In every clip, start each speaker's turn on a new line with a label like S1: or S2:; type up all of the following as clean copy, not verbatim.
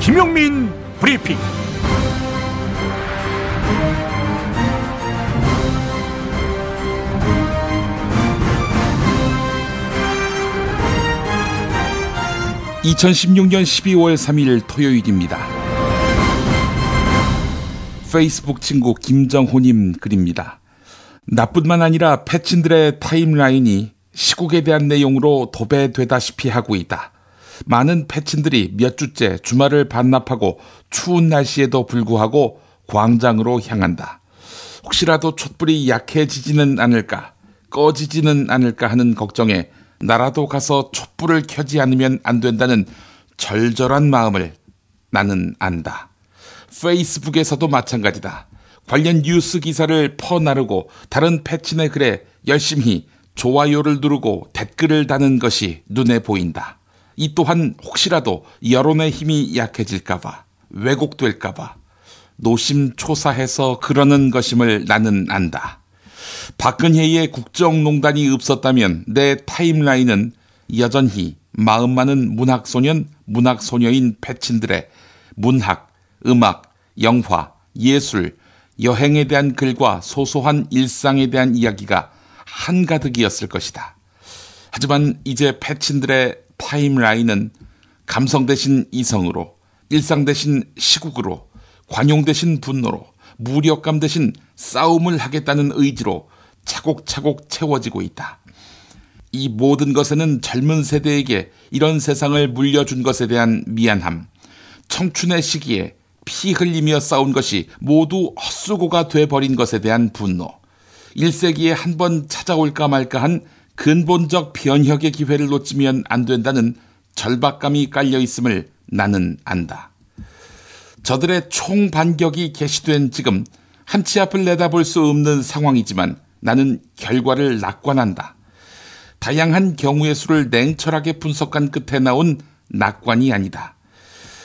S1: 김용민 브리핑. (2016년 12월 3일) 토요일입니다. 페이스북 친구 김정호님 글입니다. 나뿐만 아니라 패친들의 타임라인이 시국에 대한 내용으로 도배되다시피 하고 있다. 많은 패친들이 몇 주째 주말을 반납하고 추운 날씨에도 불구하고 광장으로 향한다. 혹시라도 촛불이 약해지지는 않을까, 꺼지지는 않을까 하는 걱정에 나라도 가서 촛불을 켜지 않으면 안 된다는 절절한 마음을 나는 안다. 페이스북에서도 마찬가지다. 관련 뉴스 기사를 퍼나르고 다른 패친의 글에 열심히 좋아요를 누르고 댓글을 다는 것이 눈에 보인다. 이 또한 혹시라도 여론의 힘이 약해질까봐, 왜곡될까봐 노심초사해서 그러는 것임을 나는 안다. 박근혜의 국정농단이 없었다면 내 타임라인은 여전히 마음 많은 문학소년, 문학소녀인 패친들의 문학, 음악, 영화, 예술, 여행에 대한 글과 소소한 일상에 대한 이야기가 한가득이었을 것이다. 하지만 이제 패친들의 타임라인은 감성 대신 이성으로, 일상 대신 시국으로, 관용 대신 분노로, 무력감 대신 싸움을 하겠다는 의지로 차곡차곡 채워지고 있다. 이 모든 것에는 젊은 세대에게 이런 세상을 물려준 것에 대한 미안함, 청춘의 시기에 피 흘리며 싸운 것이 모두 헛수고가 돼버린 것에 대한 분노, 1세기에 한 번 찾아올까 말까 한 근본적 변혁의 기회를 놓치면 안 된다는 절박감이 깔려 있음을 나는 안다. 저들의 총반격이 개시된 지금 한치 앞을 내다볼 수 없는 상황이지만 나는 결과를 낙관한다. 다양한 경우의 수를 냉철하게 분석한 끝에 나온 낙관이 아니다.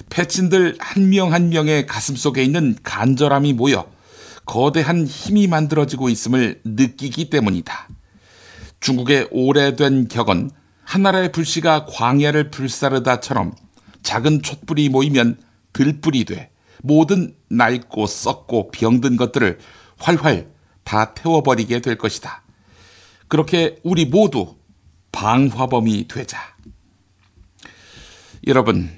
S1: 패친들 한 명 한 명의 가슴속에 있는 간절함이 모여 거대한 힘이 만들어지고 있음을 느끼기 때문이다. 중국의 오래된 격언 하나라의 불씨가 광야를 불사르다처럼 작은 촛불이 모이면 들불이 돼 모든 낡고 썩고 병든 것들을 활활 다 태워버리게 될 것이다. 그렇게 우리 모두 방화범이 되자. 여러분,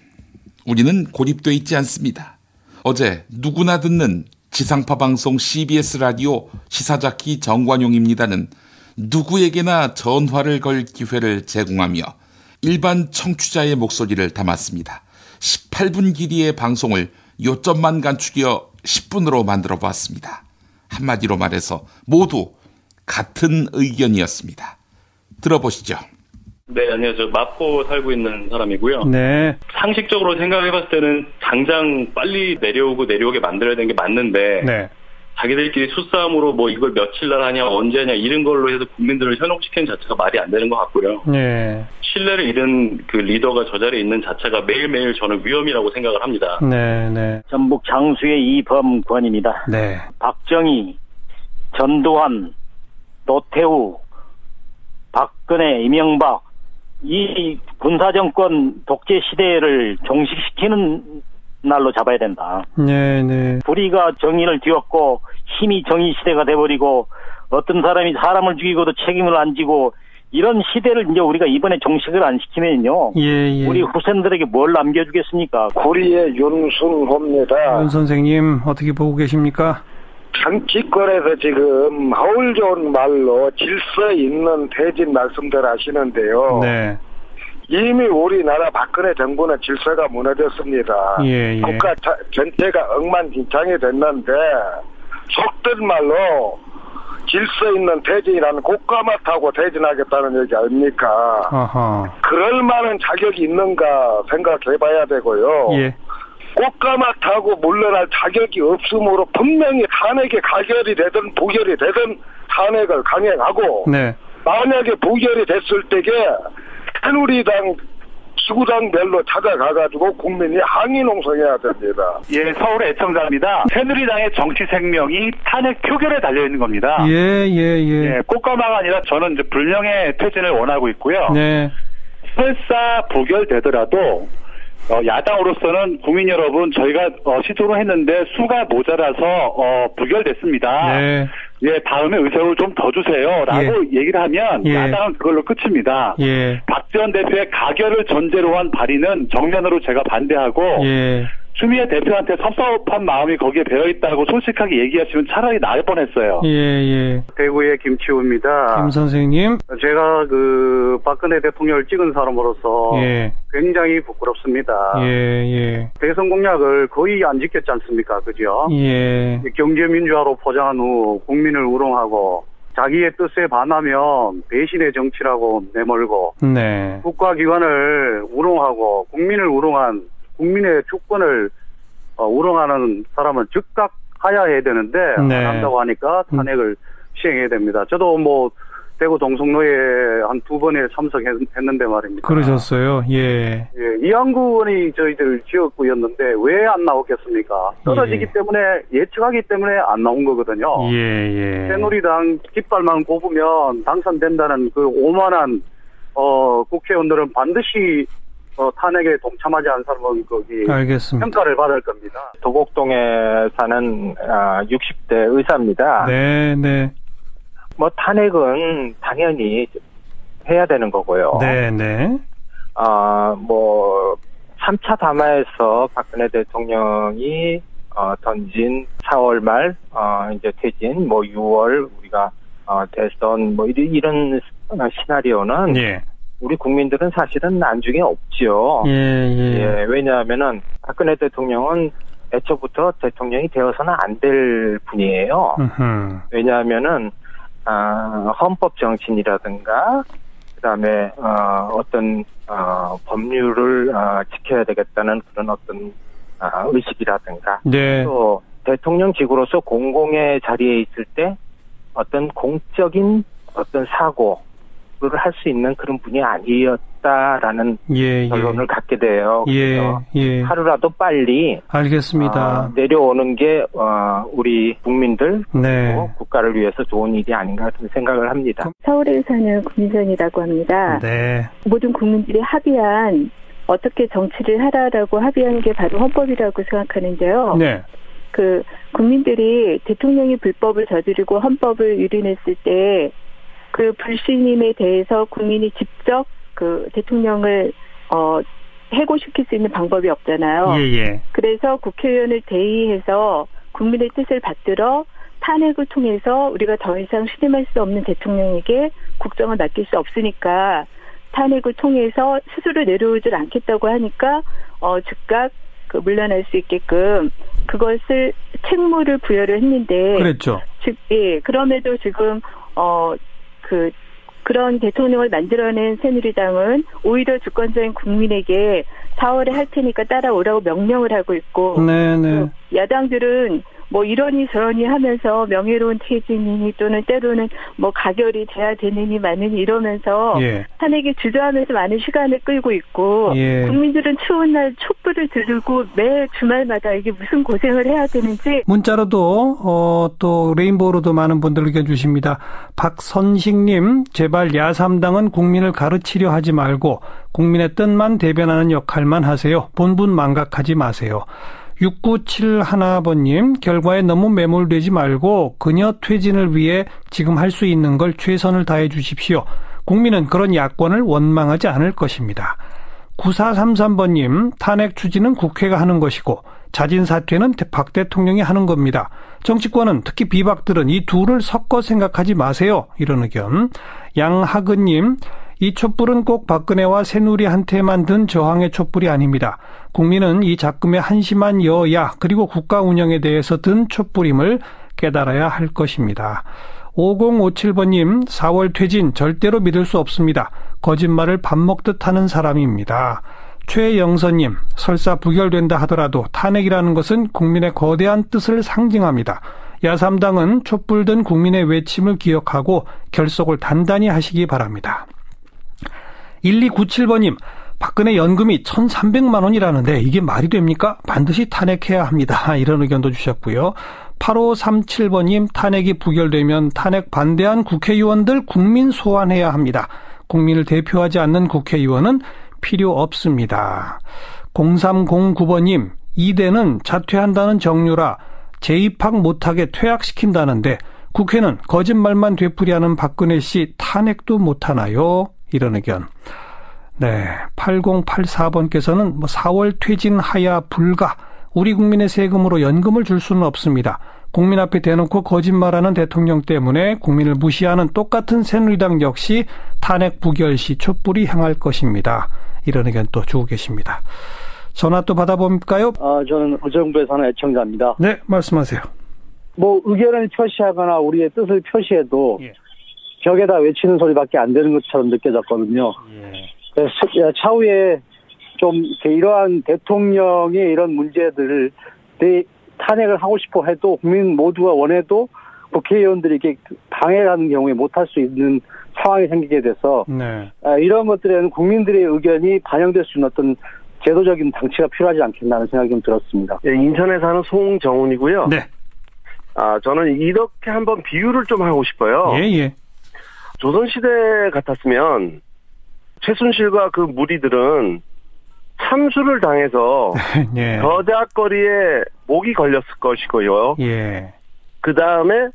S1: 우리는 고립돼 있지 않습니다. 어제 누구나 듣는 지상파 방송 CBS 라디오 시사자키 정관용입니다는 누구에게나 전화를 걸 기회를 제공하며 일반 청취자의 목소리를 담았습니다. 18분 길이의 방송을 요점만 간추려 10분으로 만들어 보았습니다. 한마디로 말해서 모두 같은 의견이었습니다. 들어보시죠.
S2: 네, 안녕하세요. 마포 살고 있는 사람이고요.
S3: 네.
S2: 상식적으로 생각해봤을 때는 당장 빨리 내려오게 만들어야 되는 게 맞는데,
S3: 네.
S2: 자기들끼리 수싸움으로 뭐 이걸 며칠 날 하냐, 언제 하냐, 이런 걸로 해서 국민들을 현혹시키는 자체가 말이 안 되는 것 같고요.
S3: 네.
S2: 신뢰를 잃은 그 리더가 저 자리에 있는 자체가 매일매일 저는 위험이라고 생각을 합니다.
S3: 네, 네.
S4: 전북 장수의 이범권입니다.
S3: 네.
S4: 박정희, 전두환, 노태우, 박근혜, 이명박, 이 군사정권 독재 시대를 종식시키는 날로 잡아야 된다.
S3: 네.
S4: 불의가 정의를 뒤엎고 힘이 정의 시대가 돼버리고 어떤 사람이 사람을 죽이고도 책임을 안 지고 이런 시대를 이제 우리가 이번에 종식을 안 시키면요.
S3: 예.
S4: 우리 후손들에게 뭘 남겨주겠습니까?
S5: 구리의 윤순호입니다.
S3: 윤 선생님 어떻게 보고 계십니까?
S5: 정치권에서 지금 허울 좋은 말로 질서 있는 퇴진 말씀들 하시는데요.
S3: 네.
S5: 이미 우리나라 박근혜 정부는 질서가 무너졌습니다.
S3: 예.
S5: 국가 전체가 엉망진창이 됐는데 속된 말로 질서 있는 퇴진이라는 꽃가마 타고 퇴진하겠다는 얘기 아닙니까?
S3: 아하.
S5: 그럴 만한 자격이 있는가 생각해봐야 되고요.
S3: 예.
S5: 꽃가마 타고 물러날 자격이 없으므로 분명히 탄핵이 가결이 되든 부결이 되든 탄핵을 강행하고,
S3: 네.
S5: 만약에 부결이 됐을 때에 새누리당 지구당별로 찾아가가지고 국민이 항의 농성해야 됩니다.
S6: 예, 서울의 애청자입니다. 새누리당의 정치 생명이 탄핵 표결에 달려있는 겁니다.
S3: 예.
S6: 꽃가마가 아니라 저는 이제 불명예 퇴진을 원하고 있고요.
S3: 네.
S6: 설사 부결되더라도 야당으로서는 국민 여러분 저희가 시도를 했는데 수가 모자라서 부결됐습니다.
S3: 네.
S6: 예, 다음에 의석을 좀 더 주세요라고 얘기를 하면
S3: 예.
S6: 야당은 그걸로 끝입니다.
S3: 예.
S6: 박지원 대표의 가결을 전제로 한 발의는 정면으로 제가 반대하고
S3: 예.
S6: 추미애 대표한테 섭섭한 마음이 거기에 배어있다고 솔직하게 얘기하시면 차라리 나을 뻔했어요.
S3: 예.
S7: 대구의 김치우입니다.
S3: 김 선생님.
S7: 제가 박근혜 대통령을 찍은 사람으로서
S3: 예.
S7: 굉장히 부끄럽습니다.
S3: 예.
S7: 대선 공약을 거의 안 지켰지 않습니까? 그죠?
S3: 예.
S7: 경제민주화로 포장한 후 국민을 우롱하고 자기의 뜻에 반하면 배신의 정치라고 내몰고
S3: 네.
S7: 국가기관을 우롱하고 국민을 우롱한 국민의 주권을 우롱하는 사람은 즉각 하야해야 되는데
S3: 네.
S7: 안 한다고 하니까 탄핵을 시행해야 됩니다. 저도 대구 동성로에 한 2번에 참석했는데 말입니다.
S3: 그러셨어요. 예.
S7: 이한구 의원이 저희들 지역구였는데 왜 안 나왔겠습니까? 떨어지기 때문에 예측하기 때문에 안 나온 거거든요.
S3: 예.
S7: 새누리당 깃발만 꼽으면 당선된다는 그 오만한 국회의원들은 반드시 탄핵에 동참하지 않은 사람은 거기
S3: 알겠습니다.
S7: 평가를 받을 겁니다.
S8: 도곡동에 사는 60대 의사입니다.
S3: 네.
S8: 탄핵은 당연히 해야 되는 거고요.
S3: 네.
S8: 3차 담화에서 박근혜 대통령이 던진 4월 말 이제 퇴진, 6월 우리가 대선 이런 시나리오는
S3: 예.
S8: 우리 국민들은 사실은 안중에 없지요.
S3: 예.
S8: 왜냐하면은 박근혜 대통령은 애초부터 대통령이 되어서는 안 될 분이에요. 왜냐하면은 헌법 정신이라든가 그다음에 어떤 법률을 지켜야 되겠다는 그런 어떤 의식이라든가
S3: 네.
S8: 또 대통령직으로서 공공의 자리에 있을 때 어떤 공적인 어떤 사고를 할 수 있는 그런 분이 아니었다라는 결론을 갖게 돼요.
S3: 예.
S8: 하루라도 빨리
S3: 알겠습니다.
S8: 내려오는 게 우리 국민들
S3: 네.
S8: 그리고 국가를 위해서 좋은 일이 아닌가 그런 생각을 합니다.
S9: 서울에 사는 국민선이라고 합니다.
S3: 네.
S9: 모든 국민들이 합의한 어떻게 정치를 하라라고 합의한 게 바로 헌법이라고 생각하는데요.
S3: 네.
S9: 국민들이 대통령이 불법을 저지르고 헌법을 유린했을 때 그 불신임에 대해서 국민이 직접 대통령을 해고시킬 수 있는 방법이 없잖아요.
S3: 예.
S9: 그래서 국회의원을 대의해서 국민의 뜻을 받들어 탄핵을 통해서 우리가 더 이상 신임할 수 없는 대통령에게 국정을 맡길 수 없으니까 탄핵을 통해서 스스로 내려오질 않겠다고 하니까 즉각 물러날 수 있게끔 그것을 책무를 부여를 했는데
S3: 그랬죠.
S9: 그럼에도 지금 그런 대통령을 만들어낸 새누리당은 오히려 주권자인 국민에게 4월에 할 테니까 따라오라고 명령을 하고 있고
S3: 네.
S9: 야당들은 이러니 저러니 하면서 명예로운 퇴진이니 또는 때로는 가결이 돼야 되느니 마느니 이러면서 탄핵에 주저하면서 많은 시간을 끌고 있고 국민들은 추운 날 촛불을 들고 매 주말마다 이게 무슨 고생을 해야 되는지.
S3: 문자로도 또 레인보우로도 많은 분들 의견 주십니다. 박선식님, 제발 야3당은 국민을 가르치려 하지 말고 국민의 뜻만 대변하는 역할만 하세요. 본분 망각하지 마세요. 6971번님, 결과에 너무 매몰되지 말고 그녀 퇴진을 위해 지금 할 수 있는 걸 최선을 다해 주십시오. 국민은 그런 야권을 원망하지 않을 것입니다. 9433번님, 탄핵 추진은 국회가 하는 것이고 자진 사퇴는 박 대통령이 하는 겁니다. 정치권은 특히 비박들은 이 둘을 섞어 생각하지 마세요. 이런 의견. 양하근님, 이 촛불은 꼭 박근혜와 새누리한테만 든 저항의 촛불이 아닙니다. 국민은 이 작금의 한심한 여야 그리고 국가 운영에 대해서 든 촛불임을 깨달아야 할 것입니다. 5057번님, 4월 퇴진 절대로 믿을 수 없습니다. 거짓말을 밥 먹듯 하는 사람입니다. 최영선님, 설사 부결된다 하더라도 탄핵이라는 것은 국민의 거대한 뜻을 상징합니다. 야3당은 촛불 든 국민의 외침을 기억하고 결속을 단단히 하시기 바랍니다. 1297번님, 박근혜 연금이 1,300만 원이라는데 이게 말이 됩니까? 반드시 탄핵해야 합니다. 이런 의견도 주셨고요. 8537번님, 탄핵이 부결되면 탄핵 반대한 국회의원들 국민 소환해야 합니다. 국민을 대표하지 않는 국회의원은 필요 없습니다. 0309번님, 이대는 자퇴한다는 정유라 재입학 못하게 퇴학시킨다는데 국회는 거짓말만 되풀이하는 박근혜 씨 탄핵도 못하나요? 이런 의견. 네, 8084번께서는 4월 퇴진하야 불가. 우리 국민의 세금으로 연금을 줄 수는 없습니다. 국민 앞에 대놓고 거짓말하는 대통령 때문에 국민을 무시하는 똑같은 새누리당 역시 탄핵 부결 시 촛불이 향할 것입니다. 이런 의견 또 주고 계십니다. 전화 또 받아볼까요?
S10: 저는 의정부에 사는 애청자입니다.
S3: 네, 말씀하세요.
S10: 의견을 표시하거나 우리의 뜻을 표시해도 벽에다 외치는 소리밖에 안 되는 것처럼 느껴졌거든요. 그래서 차후에 좀 이러한 대통령의 이런 문제들을 탄핵을 하고 싶어 해도 국민 모두가 원해도 국회의원들이 이렇게 방해하는 경우에 못할 수 있는 상황이 생기게 돼서 이런 것들에는 국민들의 의견이 반영될 수 있는 어떤 제도적인 장치가 필요하지 않겠나는 생각이 좀 들었습니다.
S11: 네, 인천에 사는 송정훈이고요.
S3: 네.
S11: 저는 이렇게 한번 비유를 좀 하고 싶어요.
S3: 예.
S11: 조선시대 같았으면 최순실과 그 무리들은 참수를 당해서 저작거리에 목이 걸렸을 것이고요. 그 다음에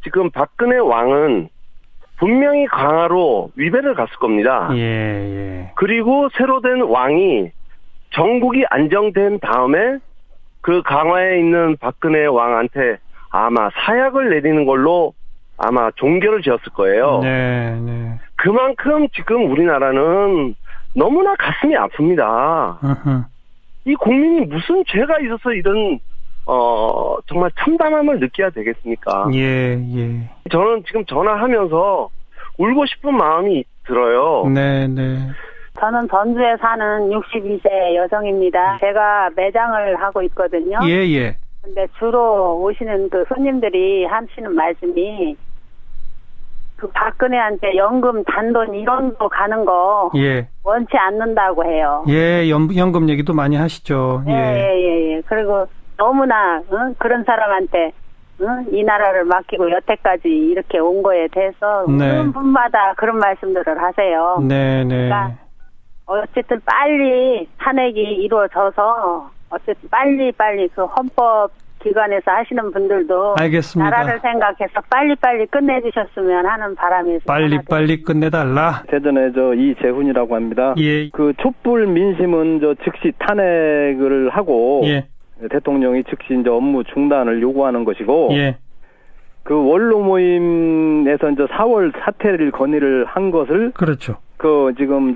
S11: 지금 박근혜 왕은 분명히 강화로 위배를 갔을 겁니다. 그리고 새로 된 왕이 정국이 안정된 다음에 그 강화에 있는 박근혜 왕한테 아마 사약을 내리는 걸로 아마 종결을 지었을 거예요. 그만큼 지금 우리나라는 너무나 가슴이 아픕니다. 이 국민이 무슨 죄가 있어서 이런 정말 참담함을 느껴야 되겠습니까? 저는 지금 전화하면서 울고 싶은 마음이 들어요.
S12: 저는 전주에 사는 62세 여성입니다. 제가 매장을 하고 있거든요. 근데 주로 오시는 그 손님들이 하시는 말씀이 그 박근혜한테 연금, 단돈 1원도 가는 거 원치 않는다고 해요.
S3: 연금 얘기도 많이 하시죠.
S12: 그리고 너무나 그런 사람한테 이 나라를 맡기고 여태까지 이렇게 온 거에 대해서 모든 분마다 그런 말씀들을 하세요. 그러니까 어쨌든 빨리 탄핵이 이루어져서 어쨌든 빨리 그 헌법 기관에서 하시는 분들도
S3: 알겠습니다.
S12: 나라를 생각해서 빨리 끝내주셨으면 하는 바람에서
S3: 빨리 끝내달라.
S10: 대전에 이재훈이라고 합니다. 그 촛불 민심은 즉시 탄핵을 하고 대통령이 즉시 업무 중단을 요구하는 것이고 그 원로 모임에서 4월 사퇴를 건의를 한 것을 지금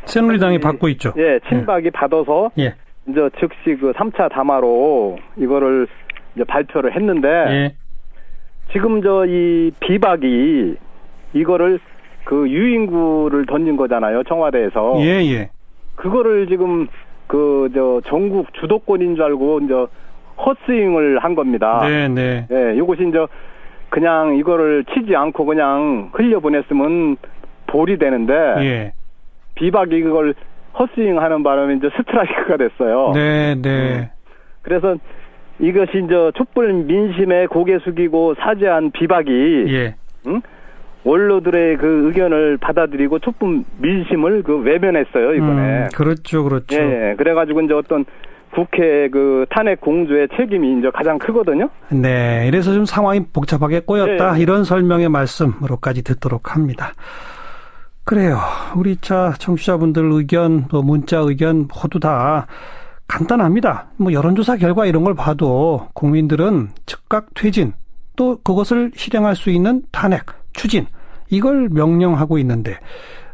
S3: 새누리당이 받고 있죠.
S10: 친박이 받아서 즉시 그 3차 담화로 이거를 발표를 했는데 지금 이 비박이 이거를 그 유인구를 던진 거잖아요. 청와대에서. 그거를 지금 전국 주도권인 줄 알고 헛스윙을 한 겁니다. 이것이 그냥 이거를 치지 않고 그냥 흘려보냈으면 볼이 되는데 비박이 그걸 헛스윙하는 바람에 스트라이크가 됐어요. 그래서 이것이 촛불 민심에 고개 숙이고 사죄한 비박이 원로들의 그 의견을 받아들이고 촛불 민심을 외면했어요, 이번에.
S3: 그렇죠.
S10: 그래가지고 어떤 국회 그 탄핵 공조의 책임이 가장 크거든요.
S3: 이래서 좀 상황이 복잡하게 꼬였다. 이런 설명의 말씀으로까지 듣도록 합니다. 그래요. 우리 청취자분들 의견, 문자 의견 모두 다 간단합니다. 여론조사 결과 이런 걸 봐도 국민들은 즉각 퇴진, 또 그것을 실행할 수 있는 탄핵, 추진, 이걸 명령하고 있는데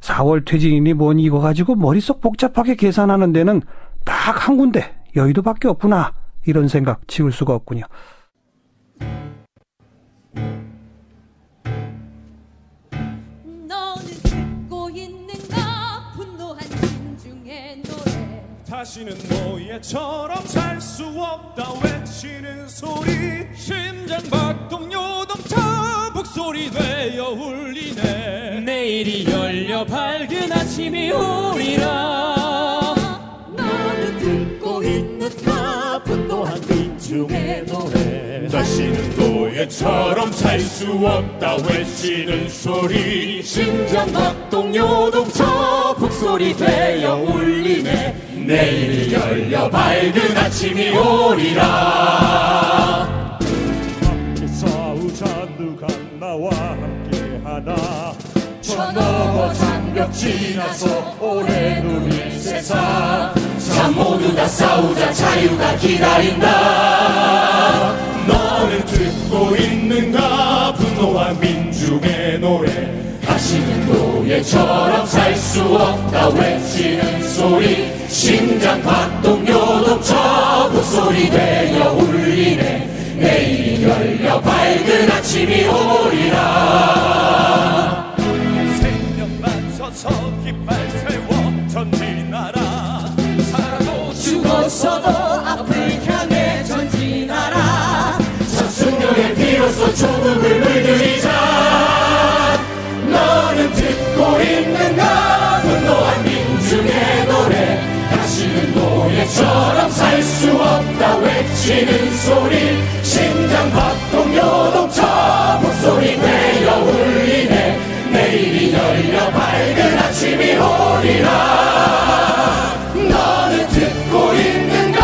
S3: 4월 퇴진이니 뭐니 이거 가지고 머릿속 복잡하게 계산하는 데는 딱 한 군데 여의도밖에 없구나. 이런 생각 지울 수가 없군요.
S13: 다시는 노예처럼 살 수 없다 외치는 소리 심장박동 요동차 북소리 되어 울리네 내일이 열려 밝은 아침이 오리라 나는 듣고 있는가 분노한 민중의 노래 다시는 노예처럼 살 수 없다 외치는 소리 심장박동 요동차 북소리 되어 울리네 내일이 열려 밝은 아침이 오리라. 함께 싸우자 누가 나와 함께하나. 저 넘어 장벽 지나서 오래 누릴 세상. 자 모두 다 싸우자 자유가 기다린다. 너는 듣고 있는가 분노한 민중의 노래. 다시는 노예처럼 살 수 없다 외치는 소리. 심장 박동 요동쳐 북소리 되어 울리네. 내일이 열려 밝은 아침이 오리라. 생명만 서서 깃발 세워 전진하라. 살아도 죽었어도 앞을 향해 전진하라. 천승명의 피로써 조국을 물들이자. 너는 듣고 있는가 분노한 민중의 노래. 다시는 노예처럼 살 수 없다 외치는 소리. 심장 박동 요동쳐 목소리 되어 울리네. 내일이 열려 밝은 아침이 오리라. 너는 듣고 있는가.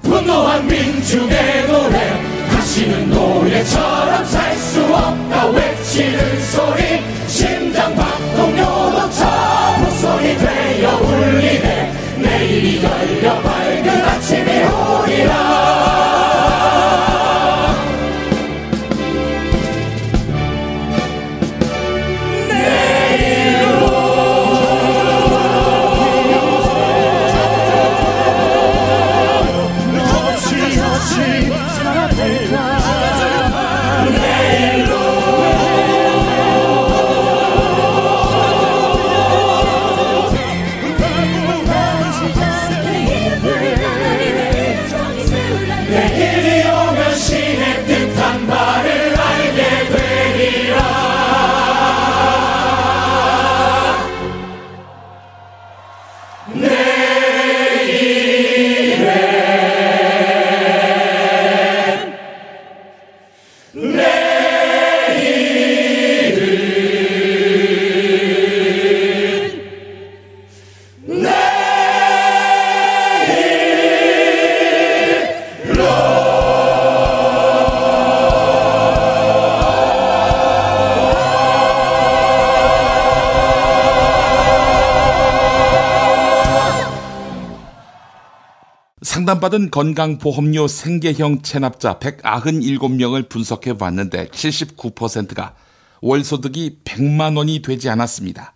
S13: 분노한 민중의 노래. 다시는 노예처럼 살 수 없다 외치는 소리. 심장 박동 요동쳐 목소리 되어 울리네. 내일이 열려 밝은 아침이 오리라. 내일로 내일이 오면 신의 뜻한 바를 알게 되리라.
S1: 상담받은 건강보험료 생계형 체납자 197명을 분석해 봤는데 79%가 월소득이 100만 원이 되지 않았습니다.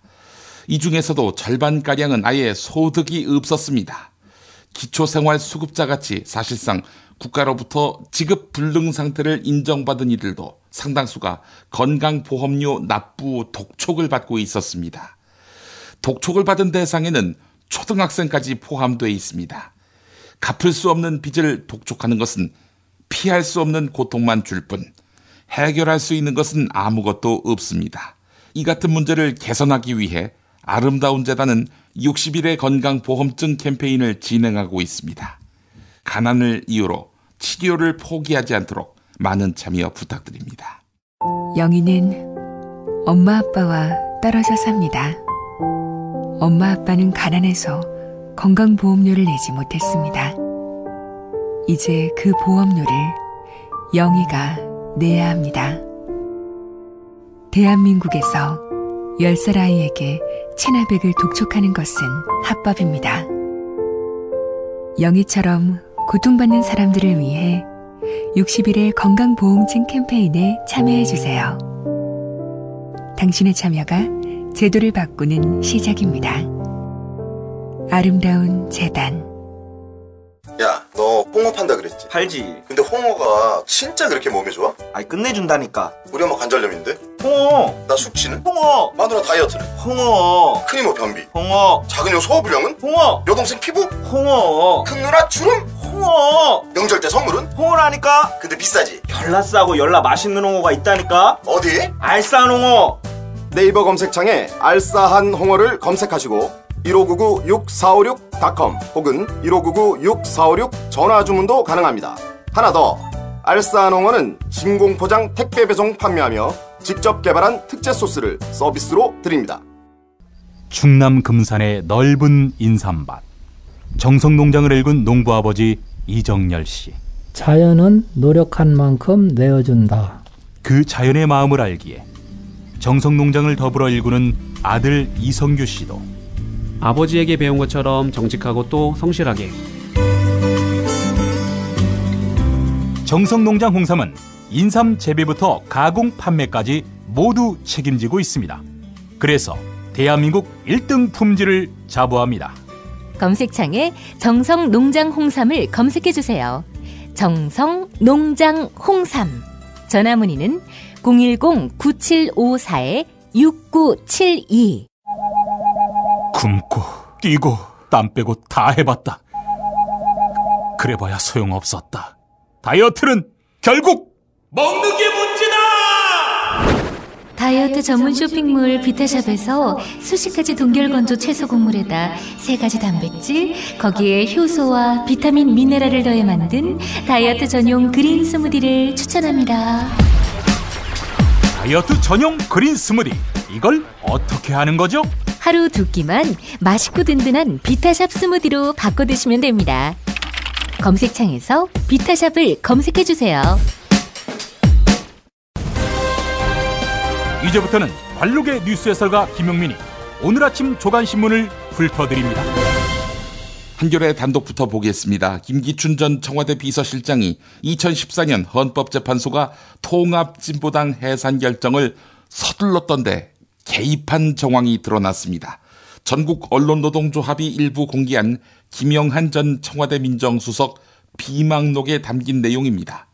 S1: 이 중에서도 절반가량은 아예 소득이 없었습니다. 기초생활수급자같이 사실상 국가로부터 지급 불능 상태를 인정받은 이들도 상당수가 건강보험료 납부 독촉을 받고 있었습니다. 독촉을 받은 대상에는 초등학생까지 포함되어 있습니다. 갚을 수 없는 빚을 독촉하는 것은 피할 수 없는 고통만 줄 뿐 해결할 수 있는 것은 아무것도 없습니다. 이 같은 문제를 개선하기 위해 아름다운 재단은 60일의 건강보험증 캠페인을 진행하고 있습니다. 가난을 이유로 치료를 포기하지 않도록 많은 참여 부탁드립니다.
S14: 영희는 엄마 아빠와 떨어져 삽니다. 엄마 아빠는 가난해서 건강보험료를 내지 못했습니다. 이제 그 보험료를 영희가 내야 합니다. 대한민국에서 10살 아이에게 체납액을 독촉하는 것은 합법입니다. 영희처럼 고통받는 사람들을 위해 60일의 건강보험증 캠페인에 참여해주세요. 당신의 참여가 제도를 바꾸는 시작입니다. 아름다운 재단.
S15: 야, 너 홍어 판다 그랬지?
S16: 팔지.
S15: 근데 홍어가 진짜 그렇게 몸에 좋아?
S16: 아니 끝내준다니까.
S15: 우리 엄마 관절염인데?
S16: 홍어.
S15: 나 숙취는?
S16: 홍어.
S15: 마누라 다이어트는?
S16: 홍어.
S15: 큰이모 뭐 변비?
S16: 홍어.
S15: 작은 형 소화불량은?
S16: 홍어.
S15: 여동생 피부?
S16: 홍어.
S15: 큰 누나 주름?
S16: 홍어.
S15: 명절 때 선물은?
S16: 홍어라니까.
S15: 근데 비싸지?
S16: 열나 싸고 열나 맛있는 홍어가 있다니까.
S15: 어디?
S16: 알싸한 홍어.
S17: 네이버 검색창에 알싸한 홍어를 검색하시고
S15: 1599-6456.com 혹은 1599-6456 전화주문도 가능합니다. 하나 더, 알싸농어는 진공포장 택배 배송 판매하며 직접 개발한 특제 소스를 서비스로 드립니다.
S17: 충남 금산의 넓은 인삼밭, 정성농장을 일군 농부아버지 이정열 씨.
S18: 자연은 노력한 만큼 내어준다.
S17: 그 자연의 마음을 알기에 정성농장을 더불어 일구는 아들 이성규 씨도
S19: 아버지에게 배운 것처럼 정직하고 또 성실하게.
S17: 정성농장 홍삼은 인삼 재배부터 가공 판매까지 모두 책임지고 있습니다. 그래서 대한민국 1등 품질을 자부합니다.
S20: 검색창에 정성농장 홍삼을 검색해주세요. 정성농장 홍삼. 전화문의는 010-9754-6972.
S17: 굶고 뛰고 땀 빼고 다 해봤다. 그래봐야 소용없었다. 다이어트는 결국 먹는 게 문제다!
S20: 다이어트 전문 쇼핑몰 비타샵에서 수식가지 동결건조 채소 곡물에다 3가지 단백질, 거기에 효소와 비타민, 미네랄을 더해 만든 다이어트 전용 그린 스무디를 추천합니다.
S17: 다이어트 전용 그린 스무디, 이걸 어떻게 하는 거죠?
S20: 하루 2끼만 맛있고 든든한 비타샵 스무디로 바꿔 드시면 됩니다. 검색창에서 비타샵을 검색해주세요.
S17: 이제부터는 관록의 뉴스 해설가 김용민이 오늘 아침 조간신문을 훑어드립니다.
S1: 한겨레 단독부터 보겠습니다. 김기춘 전 청와대 비서실장이 2014년 헌법재판소가 통합진보당 해산 결정을 서둘렀던데 개입한 정황이 드러났습니다. 전국 언론노동조합이 일부 공개한 김영한 전 청와대 민정수석 비망록에 담긴 내용입니다.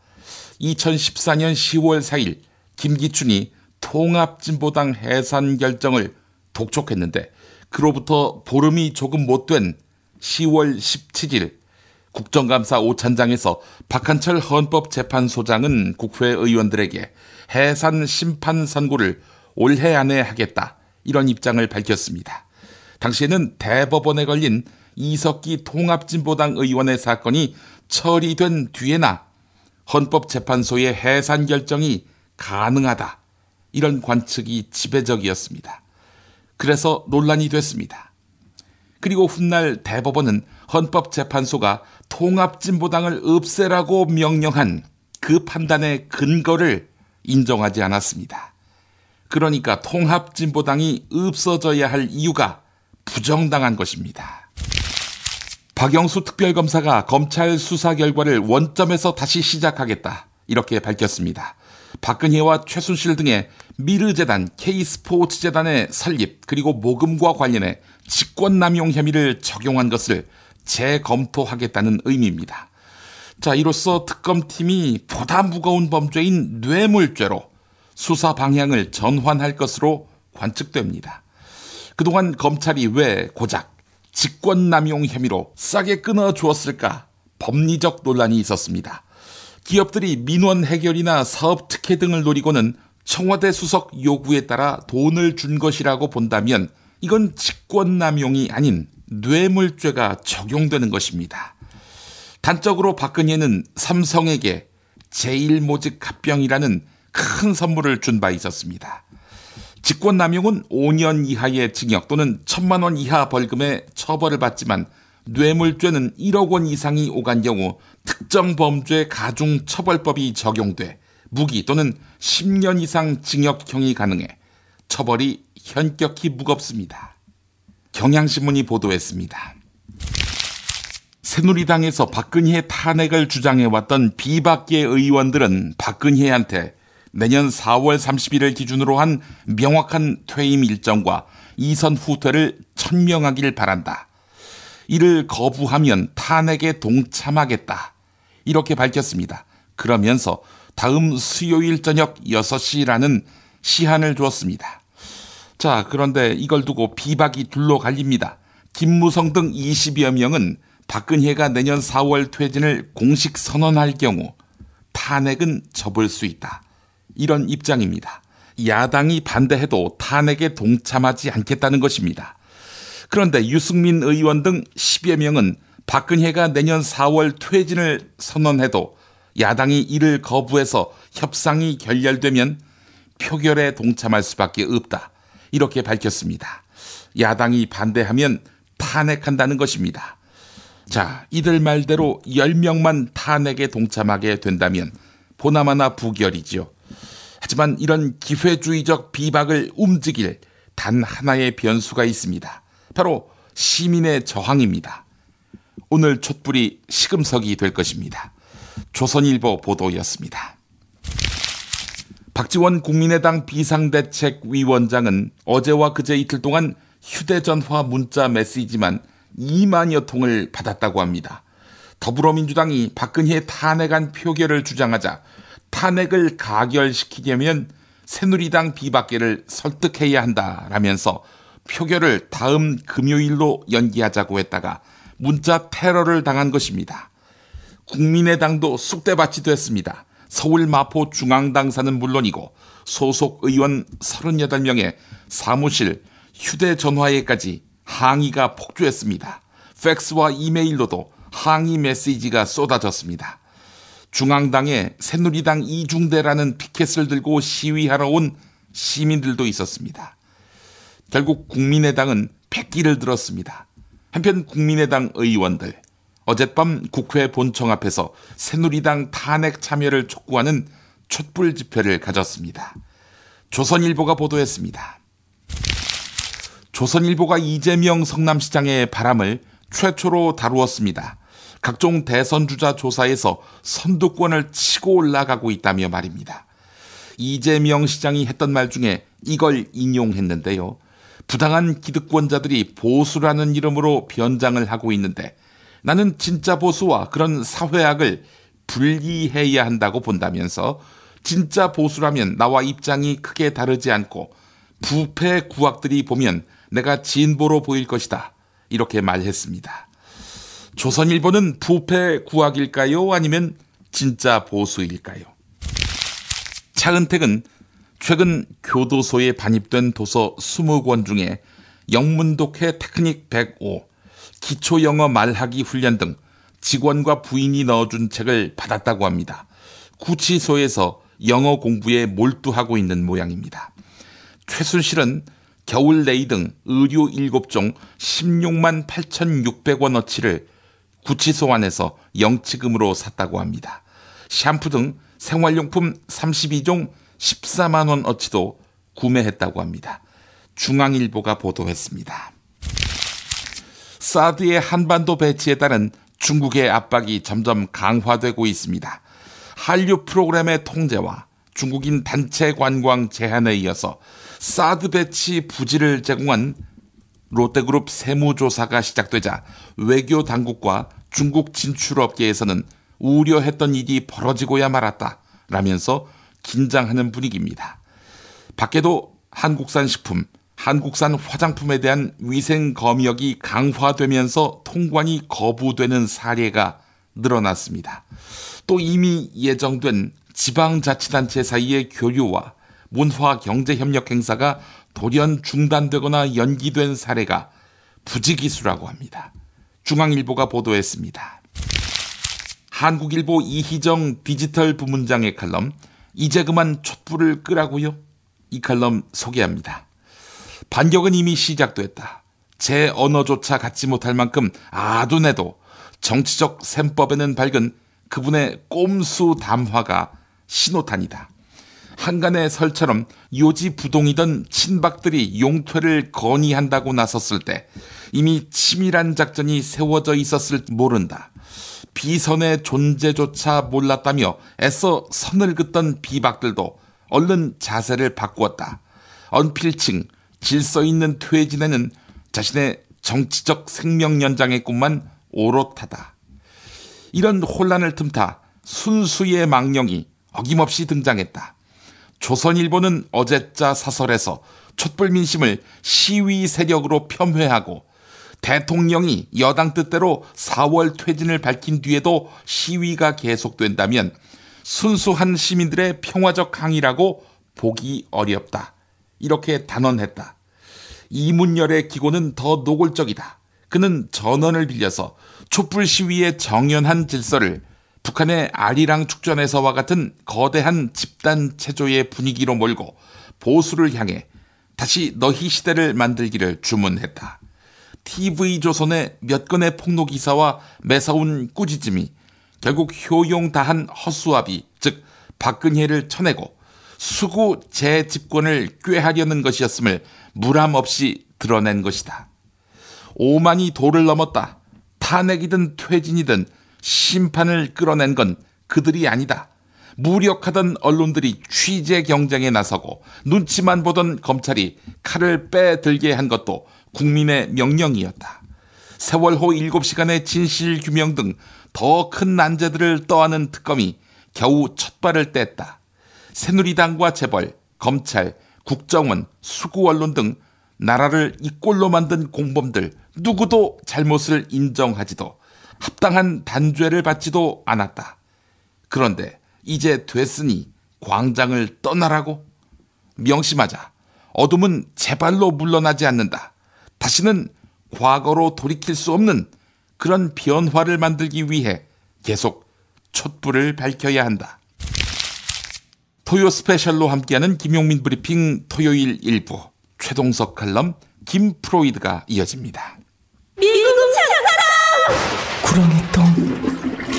S1: 2014년 10월 4일 김기춘이 통합진보당 해산 결정을 독촉했는데 그로부터 보름이 조금 못 된 10월 17일 국정감사 오찬장에서 박한철 헌법재판소장은 국회의원들에게 해산 심판 선고를 올해 안에 하겠다, 이런 입장을 밝혔습니다. 당시에는 대법원에 걸린 이석기 통합진보당 의원의 사건이 처리된 뒤에나 헌법재판소의 해산 결정이 가능하다, 이런 관측이 지배적이었습니다. 그래서 논란이 됐습니다. 그리고 훗날 대법원은 헌법재판소가 통합진보당을 없애라고 명령한 그 판단의 근거를 인정하지 않았습니다. 그러니까 통합진보당이 없어져야 할 이유가 부정당한 것입니다. 박영수 특별검사가 검찰 수사 결과를 원점에서 다시 시작하겠다, 이렇게 밝혔습니다. 박근혜와 최순실 등의 미르재단, K스포츠재단의 설립 그리고 모금과 관련해 직권남용 혐의를 적용한 것을 재검토하겠다는 의미입니다. 자, 이로써 특검팀이 보다 무거운 범죄인 뇌물죄로 수사 방향을 전환할 것으로 관측됩니다. 그동안 검찰이 왜 고작 직권남용 혐의로 싸게 끊어주었을까? 법리적 논란이 있었습니다. 기업들이 민원 해결이나 사업 특혜 등을 노리고는 청와대 수석 요구에 따라 돈을 준 것이라고 본다면 이건 직권남용이 아닌 뇌물죄가 적용되는 것입니다. 단적으로 박근혜는 삼성에게 제1모직 합병이라는 큰 선물을 준 바 있었습니다. 직권남용은 5년 이하의 징역 또는 1,000만 원 이하 벌금에 처벌을 받지만 뇌물죄는 1억 원 이상이 오간 경우 특정 범죄 가중처벌법이 적용돼 무기 또는 10년 이상 징역형이 가능해 처벌이 현격히 무겁습니다. 경향신문이 보도했습니다. 새누리당에서 박근혜 탄핵을 주장해왔던 비박계 의원들은 박근혜한테 내년 4월 30일을 기준으로 한 명확한 퇴임 일정과 이선 후퇴를 천명하길 바란다. 이를 거부하면 탄핵에 동참하겠다, 이렇게 밝혔습니다. 그러면서 다음 수요일 저녁 6시라는 시한을 주었습니다. 자, 그런데 이걸 두고 비박이 둘로 갈립니다. 김무성 등 20여 명은 박근혜가 내년 4월 퇴진을 공식 선언할 경우 탄핵은 접을 수 있다, 이런 입장입니다. 야당이 반대해도 탄핵에 동참하지 않겠다는 것입니다. 그런데 유승민 의원 등 10여 명은 박근혜가 내년 4월 퇴진을 선언해도 야당이 이를 거부해서 협상이 결렬되면 표결에 동참할 수밖에 없다. 이렇게 밝혔습니다. 야당이 반대하면 탄핵한다는 것입니다. 자, 이들 말대로 10명만 탄핵에 동참하게 된다면 보나마나 부결이죠. 하지만 이런 기회주의적 비박을 움직일 단 하나의 변수가 있습니다. 바로 시민의 저항입니다. 오늘 촛불이 시금석이 될 것입니다. 조선일보 보도였습니다. 박지원 국민의당 비상대책위원장은 어제와 그제 이틀 동안 휴대전화 문자 메시지만 2만여 통을 받았다고 합니다. 더불어민주당이 박근혜 탄핵안 표결을 주장하자 탄핵을 가결시키려면 새누리당 비박계를 설득해야 한다라면서 표결을 다음 금요일로 연기하자고 했다가 문자 테러를 당한 것입니다. 국민의당도 쑥대밭이 됐습니다. 서울 마포 중앙당사는 물론이고 소속 의원 38명의 사무실, 휴대전화에까지 항의가 폭주했습니다. 팩스와 이메일로도 항의 메시지가 쏟아졌습니다. 중앙당에 새누리당 이중대라는 피켓을 들고 시위하러 온 시민들도 있었습니다. 결국 국민의당은 백기를 들었습니다. 한편 국민의당 의원들 어젯밤 국회 본청 앞에서 새누리당 탄핵 참여를 촉구하는 촛불 집회를 가졌습니다. 조선일보가 보도했습니다. 조선일보가 이재명 성남시장의 바람을 최초로 다루었습니다. 각종 대선주자 조사에서 선두권을 치고 올라가고 있다며 말입니다. 이재명 시장이 했던 말 중에 이걸 인용했는데요. 부당한 기득권자들이 보수라는 이름으로 변장을 하고 있는데 나는 진짜 보수와 그런 사회악을 분리해야 한다고 본다면서 진짜 보수라면 나와 입장이 크게 다르지 않고 부패 구악들이 보면 내가 진보로 보일 것이다. 이렇게 말했습니다. 조선일보는 부패 구악일까요? 아니면 진짜 보수일까요? 차은택은 최근 교도소에 반입된 도서 20권 중에 영문독해 테크닉 105, 기초영어 말하기 훈련 등 직원과 부인이 넣어준 책을 받았다고 합니다. 구치소에서 영어 공부에 몰두하고 있는 모양입니다. 최순실은 겨울 레이 등 의류 7종 16만 8,600원어치를 구치소 안에서 영치금으로 샀다고 합니다. 샴푸 등 생활용품 32종 14만 원어치도 구매했다고 합니다. 중앙일보가 보도했습니다. 사드의 한반도 배치에 따른 중국의 압박이 점점 강화되고 있습니다. 한류 프로그램의 통제와 중국인 단체 관광 제한에 이어서 사드 배치 부지를 제공한 롯데그룹 세무조사가 시작되자 외교 당국과 중국 진출업계에서는 우려했던 일이 벌어지고야 말았다라면서 긴장하는 분위기입니다. 밖에도 한국산 식품, 한국산 화장품에 대한 위생 검역이 강화되면서 통관이 거부되는 사례가 늘어났습니다. 또 이미 예정된 지방자치단체 사이의 교류와 문화경제협력 행사가 돌연 중단되거나 연기된 사례가 부지기수라고 합니다. 중앙일보가 보도했습니다. 한국일보 이희정 디지털 부문장의 칼럼 이제 그만 촛불을 끄라고요? 이 칼럼 소개합니다. 반격은 이미 시작됐다. 제 언어조차 갖지 못할 만큼 아둔해도 정치적 셈법에는 밝은 그분의 꼼수 담화가 신호탄이다. 한간의 설처럼 요지부동이던 친박들이 용퇴를 건의한다고 나섰을 때 이미 치밀한 작전이 세워져 있었을 모른다. 비선의 존재조차 몰랐다며 애써 선을 긋던 비박들도 얼른 자세를 바꾸었다. 언필칭 질서 있는 퇴진에는 자신의 정치적 생명 연장의 꿈만 오롯하다. 이런 혼란을 틈타 순수의 망령이 어김없이 등장했다. 조선일보는 어제자 사설에서 촛불 민심을 시위 세력으로 폄훼하고 대통령이 여당 뜻대로 4월 퇴진을 밝힌 뒤에도 시위가 계속된다면 순수한 시민들의 평화적 항의라고 보기 어렵다. 이렇게 단언했다. 이문열의 기고는 더 노골적이다. 그는 전원을 빌려서 촛불 시위의 정연한 질서를 북한의 아리랑 축전에서와 같은 거대한 집단 체조의 분위기로 몰고 보수를 향해 다시 너희 시대를 만들기를 주문했다. TV조선의 몇 건의 폭로기사와 매서운 꾸짖음이 결국 효용다한 허수아비, 즉 박근혜를 쳐내고 수구 재집권을 꾀하려는 것이었음을 무람없이 드러낸 것이다. 오만이 도를 넘었다. 탄핵이든 퇴진이든 심판을 끌어낸 건 그들이 아니다. 무력하던 언론들이 취재 경쟁에 나서고 눈치만 보던 검찰이 칼을 빼들게 한 것도 국민의 명령이었다. 세월호 7시간의 진실 규명 등 더 큰 난제들을 떠안은 특검이 겨우 첫 발을 뗐다. 새누리당과 재벌, 검찰, 국정원, 수구 언론 등 나라를 이 꼴로 만든 공범들 누구도 잘못을 인정하지도 합당한 단죄를 받지도 않았다. 그런데 이제 됐으니 광장을 떠나라고? 명심하자. 어둠은 제발로 물러나지 않는다. 다시는 과거로 돌이킬 수 없는 그런 변화를 만들기 위해 계속 촛불을 밝혀야 한다. 토요 스페셜로 함께하는 김용민 브리핑 토요일 1부 최동석 칼럼 김프로이드가 이어집니다.
S21: 미국 장사랑! 구렁이똥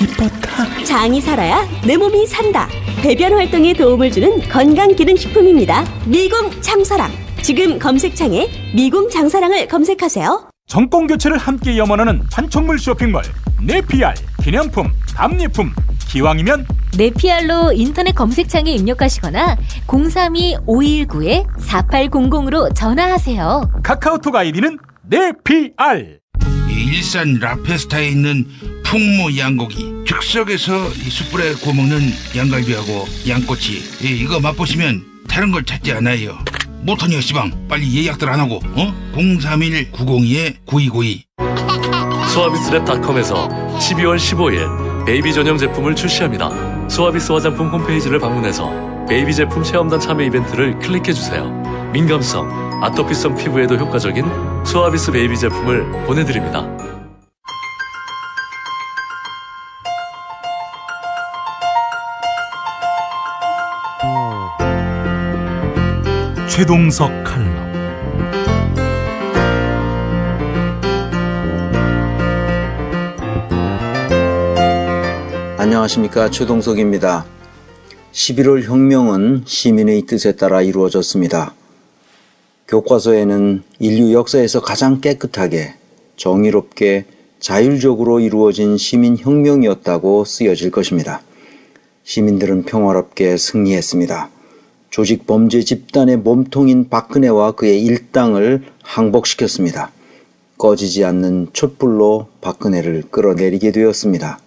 S21: 이뻤다. 장이 살아야 내 몸이 산다. 배변 활동에 도움을 주는 건강기능식품입니다. 미궁 장사랑. 지금 검색창에 미궁 장사랑을 검색하세요.
S17: 정권 교체를 함께 염원하는 판촉물 쇼핑몰 네피알. 기념품, 답례품, 기왕이면
S20: 네피알로 인터넷 검색창에 입력하시거나 032-519-4800으로 전화하세요.
S17: 카카오톡 아이디는 네피알.
S22: 일산 라페스타에 있는 풍무 양고기, 즉석에서 숯불에 구워먹는 양갈비하고 양꼬치, 이거 맛보시면 다른 걸 찾지 않아요. 못하니요 시방, 빨리 예약들 안 하고 031-902-9292.
S23: 수아비스랩닷컴에서 12월 15일 베이비 전용 제품을 출시합니다. 수아비스 화장품 홈페이지를 방문해서 베이비 제품 체험단 참여 이벤트를 클릭해주세요. 민감성, 아토피성 피부에도 효과적인 수아비스 베이비 제품을 보내드립니다.
S17: 최동석 칼럼.
S24: 안녕하십니까, 최동석입니다. 11월 혁명은 시민의 뜻에 따라 이루어졌습니다. 교과서에는 인류 역사에서 가장 깨끗하게, 정의롭게, 자율적으로 이루어진 시민혁명이었다고 쓰여질 것입니다. 시민들은 평화롭게 승리했습니다. 조직 범죄 집단의 몸통인 박근혜와 그의 일당을 항복시켰습니다. 꺼지지 않는 촛불로 박근혜를 끌어내리게 되었습니다.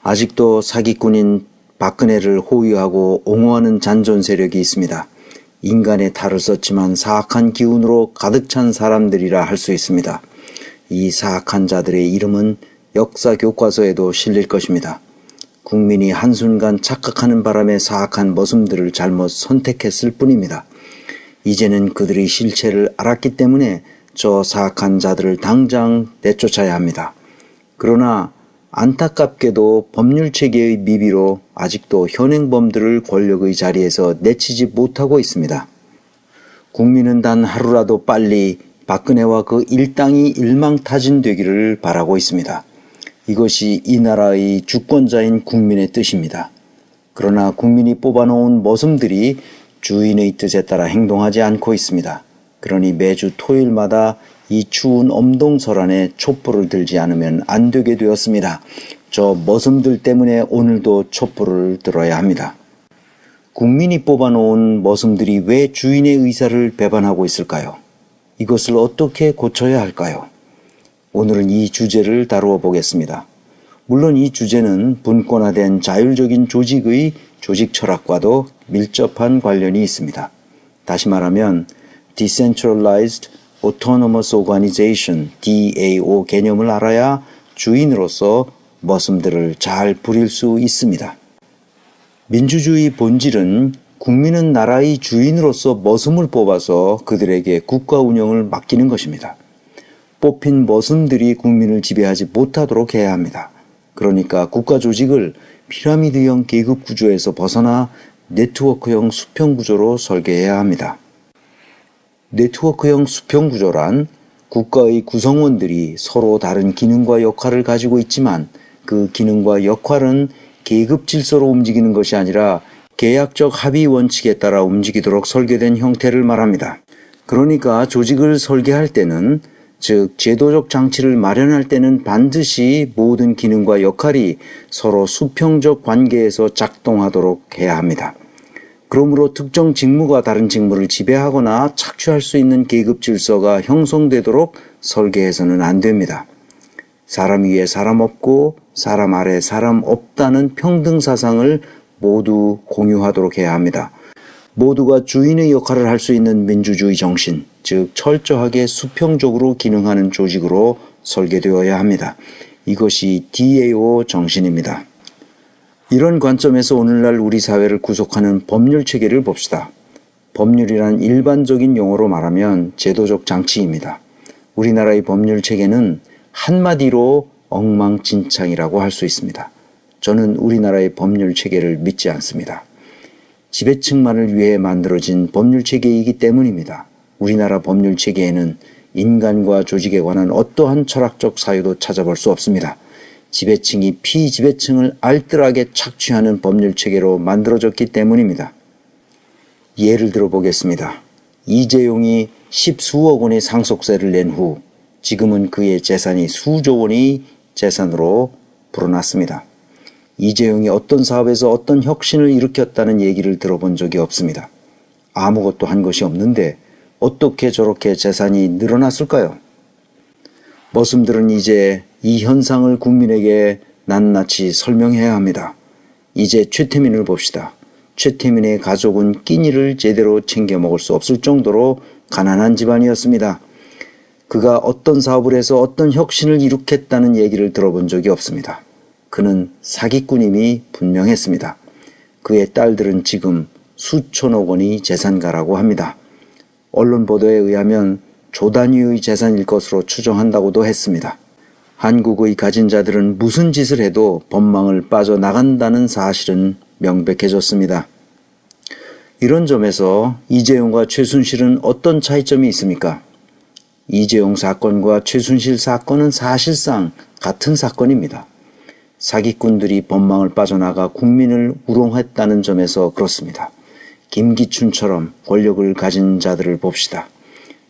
S24: 아직도 사기꾼인 박근혜를 호위하고 옹호하는 잔존 세력이 있습니다. 인간의 탈을 썼지만 사악한 기운으로 가득 찬 사람들이라 할 수 있습니다. 이 사악한 자들의 이름은 역사 교과서에도 실릴 것입니다. 국민이 한순간 착각하는 바람에 사악한 머슴들을 잘못 선택했을 뿐입니다. 이제는 그들의 실체를 알았기 때문에 저 사악한 자들을 당장 내쫓아야 합니다. 그러나 안타깝게도 법률체계의 미비로 아직도 현행범들을 권력의 자리에서 내치지 못하고 있습니다. 국민은 단 하루라도 빨리 박근혜와 그 일당이 일망타진되기를 바라고 있습니다. 이것이 이 나라의 주권자인 국민의 뜻입니다. 그러나 국민이 뽑아놓은 머슴들이 주인의 뜻에 따라 행동하지 않고 있습니다. 그러니 매주 토요일마다 이 추운 엄동설안에 촛불을 들지 않으면 안 되게 되었습니다. 저 머슴들 때문에 오늘도 촛불을 들어야 합니다. 국민이 뽑아놓은 머슴들이 왜 주인의 의사를 배반하고 있을까요? 이것을 어떻게 고쳐야 할까요? 오늘은 이 주제를 다루어 보겠습니다. 물론 이 주제는 분권화된 자율적인 조직의 조직 철학과도 밀접한 관련이 있습니다. 다시 말하면 Decentralized Autonomous Organization, DAO 개념을 알아야 주인으로서 머슴들을 잘 부릴 수 있습니다. 민주주의 본질은 국민은 나라의 주인으로서 머슴을 뽑아서 그들에게 국가 운영을 맡기는 것입니다. 뽑힌 머슴들이 국민을 지배하지 못하도록 해야 합니다. 그러니까 국가 조직을 피라미드형 계급 구조에서 벗어나 네트워크형 수평 구조로 설계해야 합니다. 네트워크형 수평 구조란 국가의 구성원들이 서로 다른 기능과 역할을 가지고 있지만 그 기능과 역할은 계급 질서로 움직이는 것이 아니라 계약적 합의 원칙에 따라 움직이도록 설계된 형태를 말합니다. 그러니까 조직을 설계할 때는, 즉 제도적 장치를 마련할 때는 반드시 모든 기능과 역할이 서로 수평적 관계에서 작동하도록 해야 합니다. 그러므로 특정 직무가 다른 직무를 지배하거나 착취할 수 있는 계급 질서가 형성되도록 설계해서는 안 됩니다. 사람 위에 사람 없고 사람 아래 사람 없다는 평등 사상을 모두 공유하도록 해야 합니다. 모두가 주인의 역할을 할 수 있는 민주주의 정신, 즉 철저하게 수평적으로 기능하는 조직으로 설계되어야 합니다. 이것이 DAO 정신입니다. 이런 관점에서 오늘날 우리 사회를 구속하는 법률 체계를 봅시다. 법률이란 일반적인 용어로 말하면 제도적 장치입니다. 우리나라의 법률 체계는 한마디로 엉망진창이라고 할 수 있습니다. 저는 우리나라의 법률 체계를 믿지 않습니다. 지배층만을 위해 만들어진 법률 체계이기 때문입니다. 우리나라 법률 체계에는 인간과 조직에 관한 어떠한 철학적 사유도 찾아볼 수 없습니다. 지배층이 피지배층을 알뜰하게 착취하는 법률 체계로 만들어졌기 때문입니다. 예를 들어 보겠습니다. 이재용이 10수억 원의 상속세를 낸 후 지금은 그의 재산이 수조 원의 재산으로 불어났습니다. 이재용이 어떤 사업에서 어떤 혁신을 일으켰다는 얘기를 들어본 적이 없습니다. 아무것도 한 것이 없는데 어떻게 저렇게 재산이 늘어났을까요? 머슴들은 이제 이 현상을 국민에게 낱낱이 설명해야 합니다. 이제 최태민을 봅시다. 최태민의 가족은 끼니를 제대로 챙겨 먹을 수 없을 정도로 가난한 집안이었습니다. 그가 어떤 사업을 해서 어떤 혁신을 일으켰다는 얘기를 들어본 적이 없습니다. 그는 사기꾼임이 분명했습니다. 그의 딸들은 지금 수천억 원의 재산가라고 합니다. 언론 보도에 의하면 조 단위의 재산일 것으로 추정한다고도 했습니다. 한국의 가진 자들은 무슨 짓을 해도 법망을 빠져나간다는 사실은 명백해졌습니다. 이런 점에서 이재용과 최순실은 어떤 차이점이 있습니까? 이재용 사건과 최순실 사건은 사실상 같은 사건입니다. 사기꾼들이 법망을 빠져나가 국민을 우롱했다는 점에서 그렇습니다. 김기춘처럼 권력을 가진 자들을 봅시다.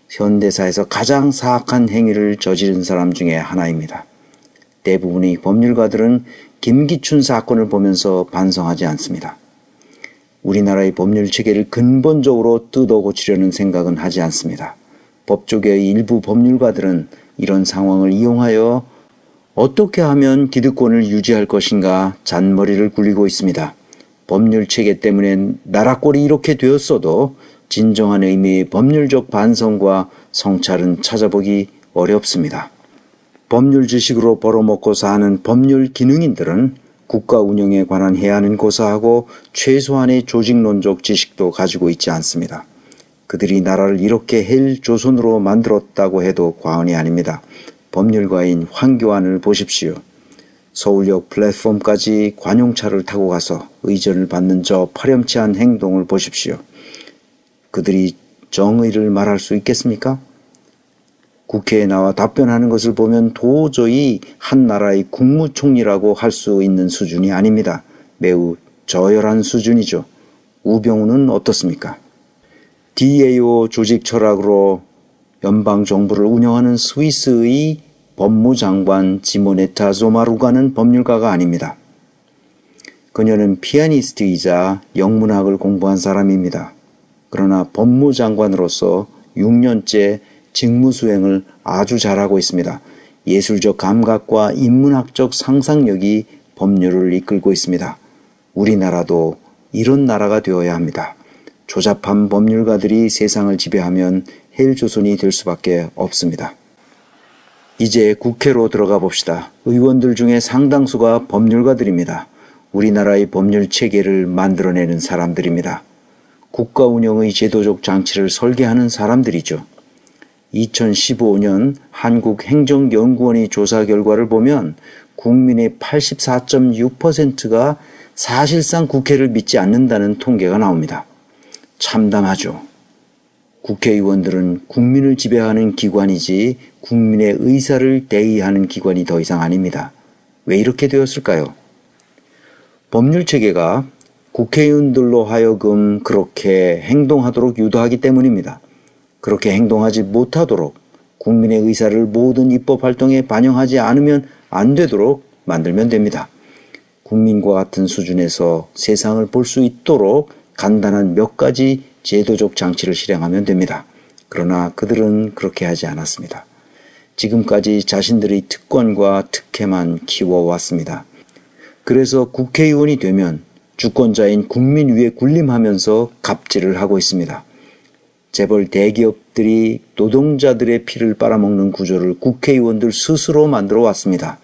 S24: 현대사에서 가장 사악한 행위를 저지른 사람 중에 하나입니다. 대부분의 법률가들은 김기춘 사건을 보면서 반성하지 않습니다. 우리나라의 법률 체계를 근본적으로 뜯어고치려는 생각은 하지 않습니다. 법조계의 일부 법률가들은 이런 상황을 이용하여 어떻게 하면 기득권을 유지할 것인가 잔머리를 굴리고 있습니다. 법률 체계 때문에 나라 꼴이 이렇게 되었어도 진정한 의미의 법률적 반성과 성찰은 찾아보기 어렵습니다. 법률 지식으로 벌어먹고 사는 법률 기능인들은 국가 운영에 관한 해안은 고사하고 최소한의 조직론적 지식도 가지고 있지 않습니다. 그들이 나라를 이렇게 헬조선으로 만들었다고 해도 과언이 아닙니다. 법률가인 황교안을 보십시오. 서울역 플랫폼까지 관용차를 타고 가서 의전을 받는 저 파렴치한 행동을 보십시오. 그들이 정의를 말할 수 있겠습니까? 국회에 나와 답변하는 것을 보면 도저히 한 나라의 국무총리라고 할 수 있는 수준이 아닙니다. 매우 저열한 수준이죠. 우병우는 어떻습니까? DAO 조직 철학으로 연방정부를 운영하는 스위스의 법무장관 지모네타 조마루가는 법률가가 아닙니다. 그녀는 피아니스트이자 영문학을 공부한 사람입니다. 그러나 법무장관으로서 6년째 직무수행을 아주 잘하고 있습니다. 예술적 감각과 인문학적 상상력이 법률을 이끌고 있습니다. 우리나라도 이런 나라가 되어야 합니다. 조잡한 법률가들이 세상을 지배하면 헬조선이 될 수밖에 없습니다. 이제 국회로 들어가 봅시다. 의원들 중에 상당수가 법률가들입니다. 우리나라의 법률 체계를 만들어내는 사람들입니다. 국가 운영의 제도적 장치를 설계하는 사람들이죠. 2015년 한국행정연구원의 조사 결과를 보면 국민의 84.6%가 사실상 국회를 믿지 않는다는 통계가 나옵니다. 참담하죠. 국회의원들은 국민을 지배하는 기관이지 국민의 의사를 대의하는 기관이 더 이상 아닙니다. 왜 이렇게 되었을까요? 법률체계가 국회의원들로 하여금 그렇게 행동하도록 유도하기 때문입니다. 그렇게 행동하지 못하도록 국민의 의사를 모든 입법활동에 반영하지 않으면 안 되도록 만들면 됩니다. 국민과 같은 수준에서 세상을 볼 수 있도록 간단한 몇 가지 제도적 장치를 실행하면 됩니다. 그러나 그들은 그렇게 하지 않았습니다. 지금까지 자신들의 특권과 특혜만 키워왔습니다. 그래서 국회의원이 되면 주권자인 국민 위에 군림하면서 갑질을 하고 있습니다. 재벌 대기업들이 노동자들의 피를 빨아먹는 구조를 국회의원들 스스로 만들어 왔습니다.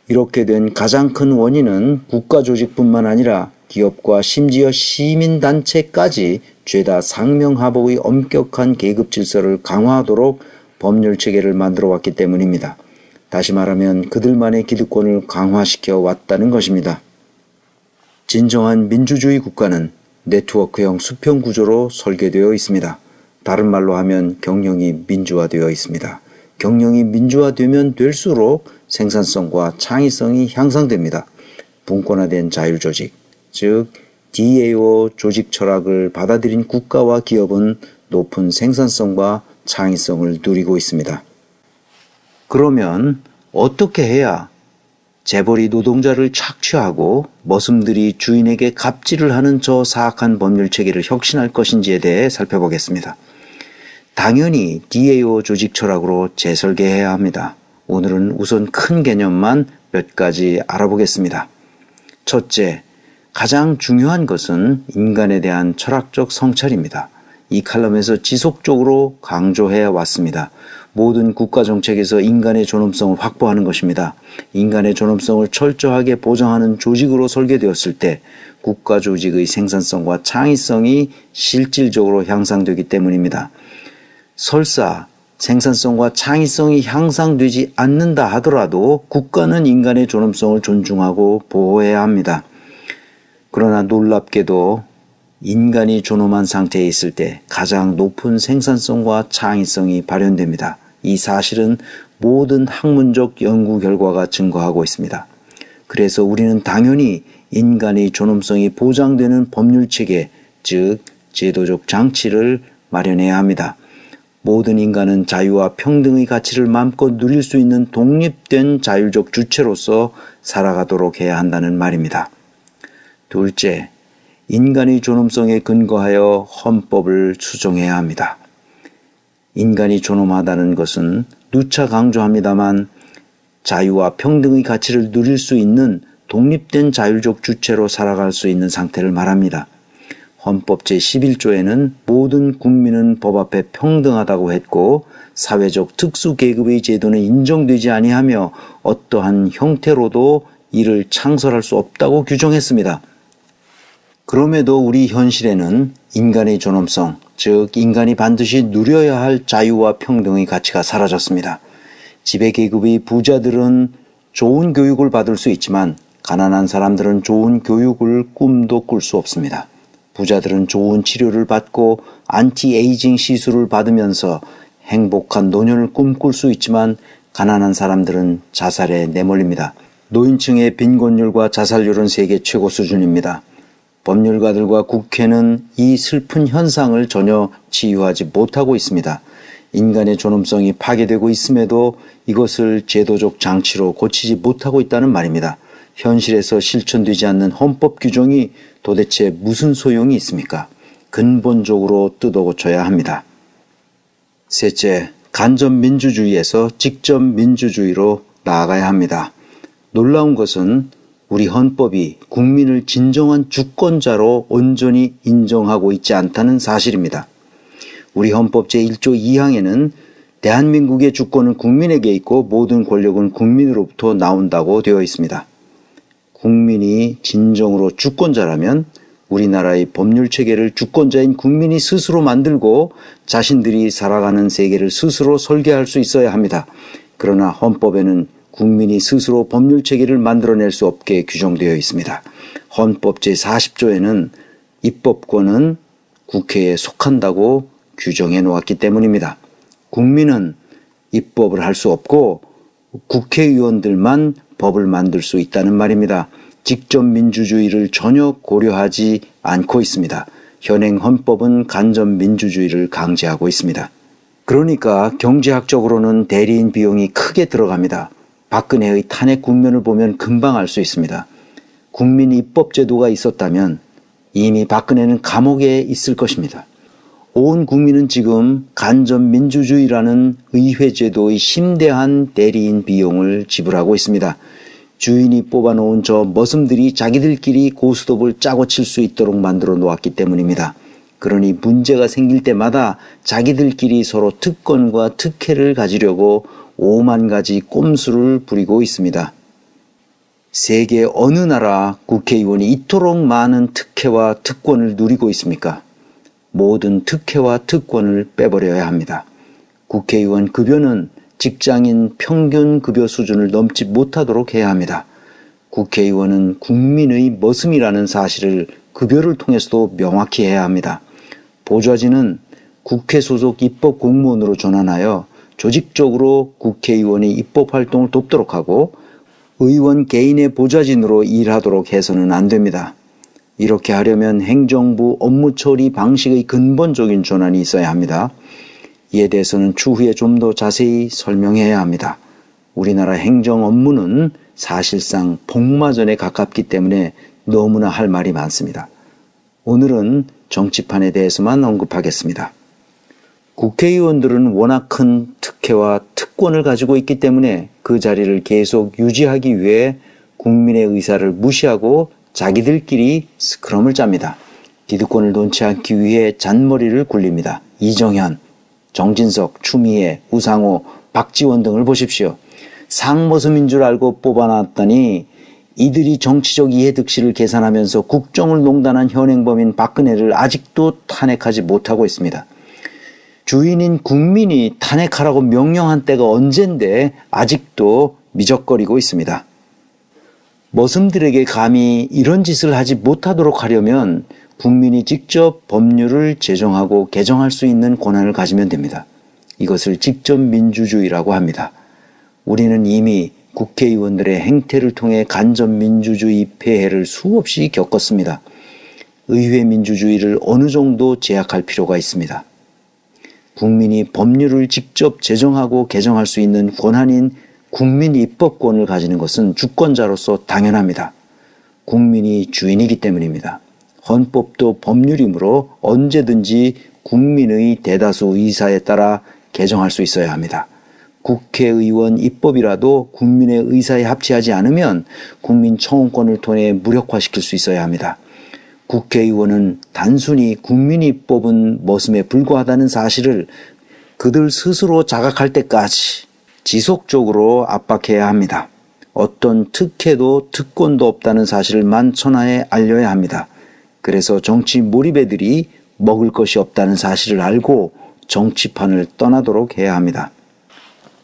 S24: 이렇게 된 가장 큰 원인은 국가조직뿐만 아니라 기업과 심지어 시민단체까지 죄다 상명하복의 엄격한 계급 질서를 강화하도록 법률체계를 만들어 왔기 때문입니다. 다시 말하면 그들만의 기득권을 강화시켜 왔다는 것입니다. 진정한 민주주의 국가는 네트워크형 수평 구조로 설계되어 있습니다. 다른 말로 하면 경영이 민주화되어 있습니다. 경영이 민주화되면 될수록 생산성과 창의성이 향상됩니다. 분권화된 자율조직, 즉 DAO 조직 철학을 받아들인 국가와 기업은 높은 생산성과 창의성을 누리고 있습니다. 그러면 어떻게 해야 재벌이 노동자를 착취하고 머슴들이 주인에게 갑질을 하는 저 사악한 법률체계를 혁신할 것인지에 대해 살펴보겠습니다. 당연히 DAO 조직 철학으로 재설계해야 합니다. 오늘은 우선 큰 개념만 몇 가지 알아보겠습니다. 첫째, 가장 중요한 것은 인간에 대한 철학적 성찰입니다. 이 칼럼에서 지속적으로 강조해 왔습니다. 모든 국가 정책에서 인간의 존엄성을 확보하는 것입니다. 인간의 존엄성을 철저하게 보장하는 조직으로 설계되었을 때 국가 조직의 생산성과 창의성이 실질적으로 향상되기 때문입니다. 설사 생산성과 창의성이 향상되지 않는다 하더라도 국가는 인간의 존엄성을 존중하고 보호해야 합니다. 그러나 놀랍게도 인간이 존엄한 상태에 있을 때 가장 높은 생산성과 창의성이 발현됩니다. 이 사실은 모든 학문적 연구 결과가 증거하고 있습니다. 그래서 우리는 당연히 인간의 존엄성이 보장되는 법률체계, 즉 제도적 장치를 마련해야 합니다. 모든 인간은 자유와 평등의 가치를 마음껏 누릴 수 있는 독립된 자율적 주체로서 살아가도록 해야 한다는 말입니다. 둘째, 인간의 존엄성에 근거하여 헌법을 수정해야 합니다. 인간이 존엄하다는 것은 누차 강조합니다만 자유와 평등의 가치를 누릴 수 있는 독립된 자율적 주체로 살아갈 수 있는 상태를 말합니다. 헌법 제11조에는 모든 국민은 법 앞에 평등하다고 했고 사회적 특수계급의 제도는 인정되지 아니하며 어떠한 형태로도 이를 창설할 수 없다고 규정했습니다. 그럼에도 우리 현실에는 인간의 존엄성, 즉 인간이 반드시 누려야 할 자유와 평등의 가치가 사라졌습니다. 지배계급의 부자들은 좋은 교육을 받을 수 있지만 가난한 사람들은 좋은 교육을 꿈도 꿀 수 없습니다. 부자들은 좋은 치료를 받고 안티에이징 시술을 받으면서 행복한 노년을 꿈꿀 수 있지만 가난한 사람들은 자살에 내몰립니다. 노인층의 빈곤율과 자살률은 세계 최고 수준입니다. 법률가들과 국회는 이 슬픈 현상을 전혀 치유하지 못하고 있습니다. 인간의 존엄성이 파괴되고 있음에도 이것을 제도적 장치로 고치지 못하고 있다는 말입니다. 현실에서 실천되지 않는 헌법 규정이 도대체 무슨 소용이 있습니까? 근본적으로 뜯어고쳐야 합니다. 셋째, 간접민주주의에서 직접민주주의로 나아가야 합니다. 놀라운 것은 우리 헌법이 국민을 진정한 주권자로 온전히 인정하고 있지 않다는 사실입니다. 우리 헌법 제1조 2항에는 대한민국의 주권은 국민에게 있고 모든 권력은 국민으로부터 나온다고 되어 있습니다. 국민이 진정으로 주권자라면 우리나라의 법률 체계를 주권자인 국민이 스스로 만들고 자신들이 살아가는 세계를 스스로 설계할 수 있어야 합니다. 그러나 헌법에는 국민이 스스로 법률 체계를 만들어낼 수 없게 규정되어 있습니다. 헌법 제40조에는 입법권은 국회에 속한다고 규정해 놓았기 때문입니다. 국민은 입법을 할 수 없고 국회의원들만 법을 만들 수 있다는 말입니다. 직접 민주주의를 전혀 고려하지 않고 있습니다. 현행 헌법은 간접 민주주의를 강제하고 있습니다. 그러니까 경제학적으로는 대리인 비용이 크게 들어갑니다. 박근혜의 탄핵 국면을 보면 금방 알 수 있습니다. 국민 입법제도가 있었다면 이미 박근혜는 감옥에 있을 것입니다. 온 국민은 지금 간접 민주주의라는 의회제도의 심대한 대리인 비용을 지불하고 있습니다. 주인이 뽑아놓은 저 머슴들이 자기들끼리 고스톱을 짜고 칠 수 있도록 만들어 놓았기 때문입니다. 그러니 문제가 생길 때마다 자기들끼리 서로 특권과 특혜를 가지려고 5만 가지 꼼수를 부리고 있습니다. 세계 어느 나라 국회의원이 이토록 많은 특혜와 특권을 누리고 있습니까? 모든 특혜와 특권을 빼버려야 합니다. 국회의원 급여는 직장인 평균 급여 수준을 넘지 못하도록 해야 합니다. 국회의원은 국민의 머슴이라는 사실을 급여를 통해서도 명확히 해야 합니다. 보좌진은 국회 소속 입법 공무원으로 전환하여 조직적으로 국회의원이 입법활동을 돕도록 하고 의원 개인의 보좌진으로 일하도록 해서는 안 됩니다. 이렇게 하려면 행정부 업무 처리 방식의 근본적인 전환이 있어야 합니다. 이에 대해서는 추후에 좀 더 자세히 설명해야 합니다. 우리나라 행정 업무는 사실상 복마전에 가깝기 때문에 너무나 할 말이 많습니다. 오늘은 정치판에 대해서만 언급하겠습니다. 국회의원들은 워낙 큰 특혜와 특권을 가지고 있기 때문에 그 자리를 계속 유지하기 위해 국민의 의사를 무시하고 자기들끼리 스크럼을 짭니다. 기득권을 놓지 않기 위해 잔머리를 굴립니다. 이정현, 정진석, 추미애, 우상호, 박지원 등을 보십시오. 상머슴인 줄 알고 뽑아놨더니 이들이 정치적 이해득실을 계산하면서 국정을 농단한 현행범인 박근혜를 아직도 탄핵하지 못하고 있습니다. 주인인 국민이 탄핵하라고 명령한 때가 언젠데 아직도 미적거리고 있습니다. 머슴들에게 감히 이런 짓을 하지 못하도록 하려면 국민이 직접 법률을 제정하고 개정할 수 있는 권한을 가지면 됩니다. 이것을 직접 민주주의라고 합니다. 우리는 이미 국회의원들의 행태를 통해 간접 민주주의 폐해를 수없이 겪었습니다. 의회 민주주의를 어느 정도 제약할 필요가 있습니다. 국민이 법률을 직접 제정하고 개정할 수 있는 권한인 국민 입법권을 가지는 것은 주권자로서 당연합니다. 국민이 주인이기 때문입니다. 헌법도 법률이므로 언제든지 국민의 대다수 의사에 따라 개정할 수 있어야 합니다. 국회의원 입법이라도 국민의 의사에 합치하지 않으면 국민청원권을 통해 무력화시킬 수 있어야 합니다. 국회의원은 단순히 국민이 뽑은 머슴에 불과하다는 사실을 그들 스스로 자각할 때까지 지속적으로 압박해야 합니다. 어떤 특혜도 특권도 없다는 사실을 만천하에 알려야 합니다. 그래서 정치 몰입애들이 먹을 것이 없다는 사실을 알고 정치판을 떠나도록 해야 합니다.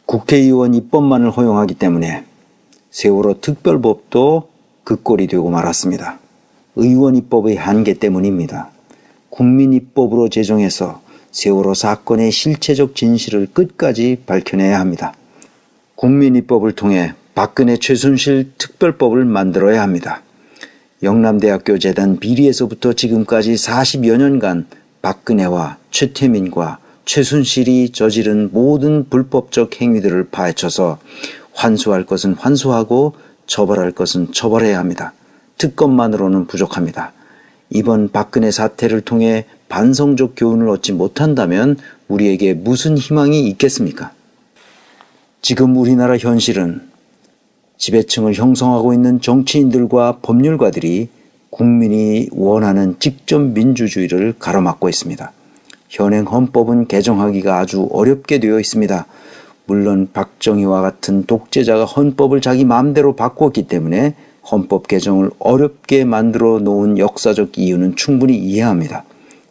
S24: 국회의원 입법만을 허용하기 때문에 세월호 특별법도 그 꼴이 되고 말았습니다. 의원 입법의 한계 때문입니다. 국민 입법으로 제정해서 세월호 사건의 실체적 진실을 끝까지 밝혀내야 합니다. 국민 입법을 통해 박근혜 최순실 특별법을 만들어야 합니다. 영남대학교 재단 비리에서부터 지금까지 40여 년간 박근혜와 최태민과 최순실이 저지른 모든 불법적 행위들을 파헤쳐서 환수할 것은 환수하고 처벌할 것은 처벌해야 합니다. 특검만으로는 부족합니다. 이번 박근혜 사태를 통해 반성적 교훈을 얻지 못한다면 우리에게 무슨 희망이 있겠습니까? 지금 우리나라 현실은 지배층을 형성하고 있는 정치인들과 법률가들이 국민이 원하는 직접 민주주의를 가로막고 있습니다. 현행 헌법은 개정하기가 아주 어렵게 되어 있습니다. 물론 박정희와 같은 독재자가 헌법을 자기 마음대로 바꾸었기 때문에 헌법 개정을 어렵게 만들어 놓은 역사적 이유는 충분히 이해합니다.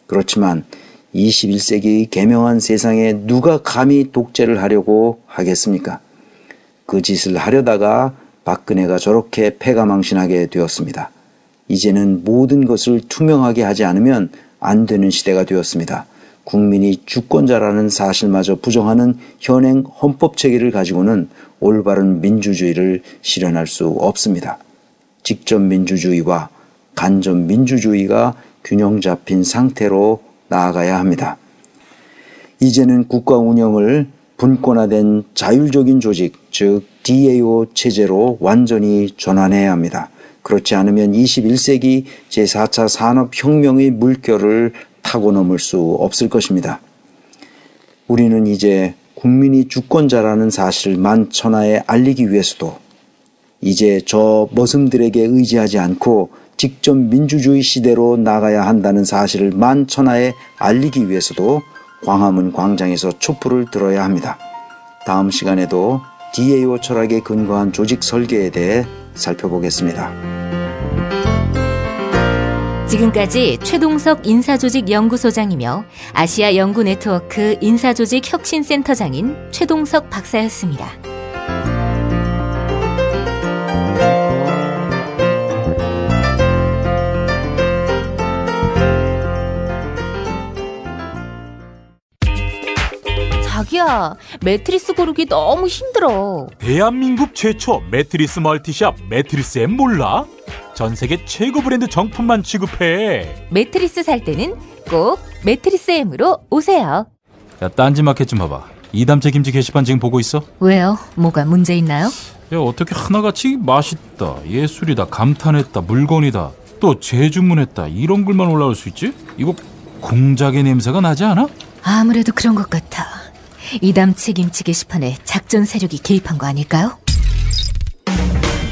S24: 그렇지만 21세기 개명한 세상에 누가 감히 독재를 하려고 하겠습니까? 그 짓을 하려다가 박근혜가 저렇게 패가망신하게 되었습니다. 이제는 모든 것을 투명하게 하지 않으면 안 되는 시대가 되었습니다. 국민이 주권자라는 사실마저 부정하는 현행 헌법 체계를 가지고는 올바른 민주주의를 실현할 수 없습니다. 직접 민주주의와 간접 민주주의가 균형 잡힌 상태로 나아가야 합니다. 이제는 국가 운영을 분권화된 자율적인 조직, 즉 DAO 체제로 완전히 전환해야 합니다. 그렇지 않으면 21세기 제4차 산업혁명의 물결을 타고 넘을 수 없을 것입니다. 우리는 이제 국민이 주권자라는 사실을 만천하에 알리기 위해서도 이제 저 머슴들에게 의지하지 않고 직접 민주주의 시대로 나가야 한다는 사실을 만천하에 알리기 위해서도 광화문 광장에서 촛불을 들어야 합니다. 다음 시간에도 DAO 철학에 근거한 조직 설계에 대해 살펴보겠습니다.
S20: 지금까지 최동석 인사조직연구소장이며 아시아 연구네트워크 인사조직혁신센터장인 최동석 박사였습니다. 자기야, 매트리스 고르기 너무 힘들어.
S17: 대한민국 최초 매트리스 멀티샵 매트리스엠 몰라? 전 세계 최고 브랜드 정품만 취급해.
S20: 매트리스 살 때는 꼭 매트리스엠으로 오세요.
S17: 야, 딴지마켓 좀 봐봐. 이담채 김치 게시판 지금 보고 있어?
S20: 왜요? 뭐가 문제 있나요?
S17: 야, 어떻게 하나같이 맛있다, 예술이다, 감탄했다, 물건이다, 또 재주문했다 이런 글만 올라올 수 있지? 이거 공작의 냄새가 나지 않아?
S20: 아무래도 그런 것 같아. 이담채 김치 게시판에 작전 세력이 개입한 거 아닐까요?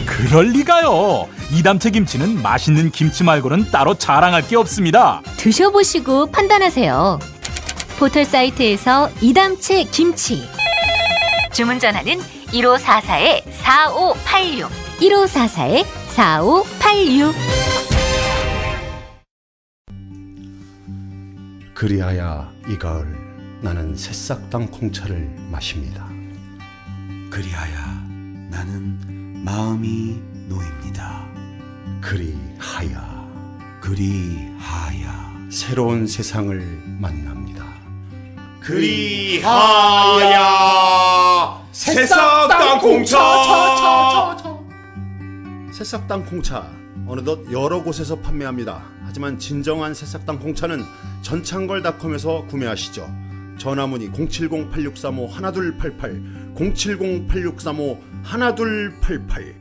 S17: 그럴 리가요. 이담채 김치는 맛있는 김치 말고는 따로 자랑할 게 없습니다.
S20: 드셔보시고 판단하세요. 포털 사이트에서 이담채 김치. 주문 전화는 1544-4586 1544-4586.
S2: 그리하여 이 가을 나는 새싹당 콩차를 마십니다.
S4: 그리하여 나는 마음이 놓입니다.
S2: 그리하여
S4: 새로운
S2: 세상을 만납니다.
S13: 그리하여 새싹당 콩차.
S2: 새싹당 콩차 어느덧 여러 곳에서 판매합니다. 하지만 진정한 새싹당 콩차는 전창걸닷컴에서 구매하시죠. 전화문의 070-8635-1288 070-8635-1288.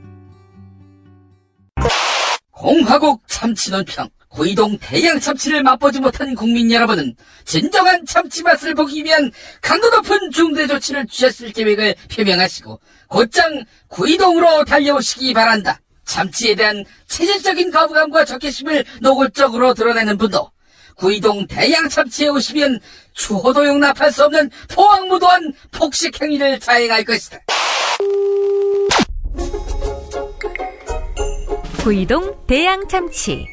S5: 공화국 참치 논평. 구이동 대양 참치를 맛보지 못한 국민 여러분은 진정한 참치 맛을 보기 위한 강도 높은 중대 조치를 취하실 계획을 표명하시고 곧장 구이동으로 달려오시기 바란다. 참치에 대한 체질적인 거부감과 적개심을 노골적으로 드러내는 분도 구이동 대양 참치에 오시면 추호도 용납할 수 없는 포악무도한 폭식 행위를 자행할 것이다.
S20: 구이동 대양 참치.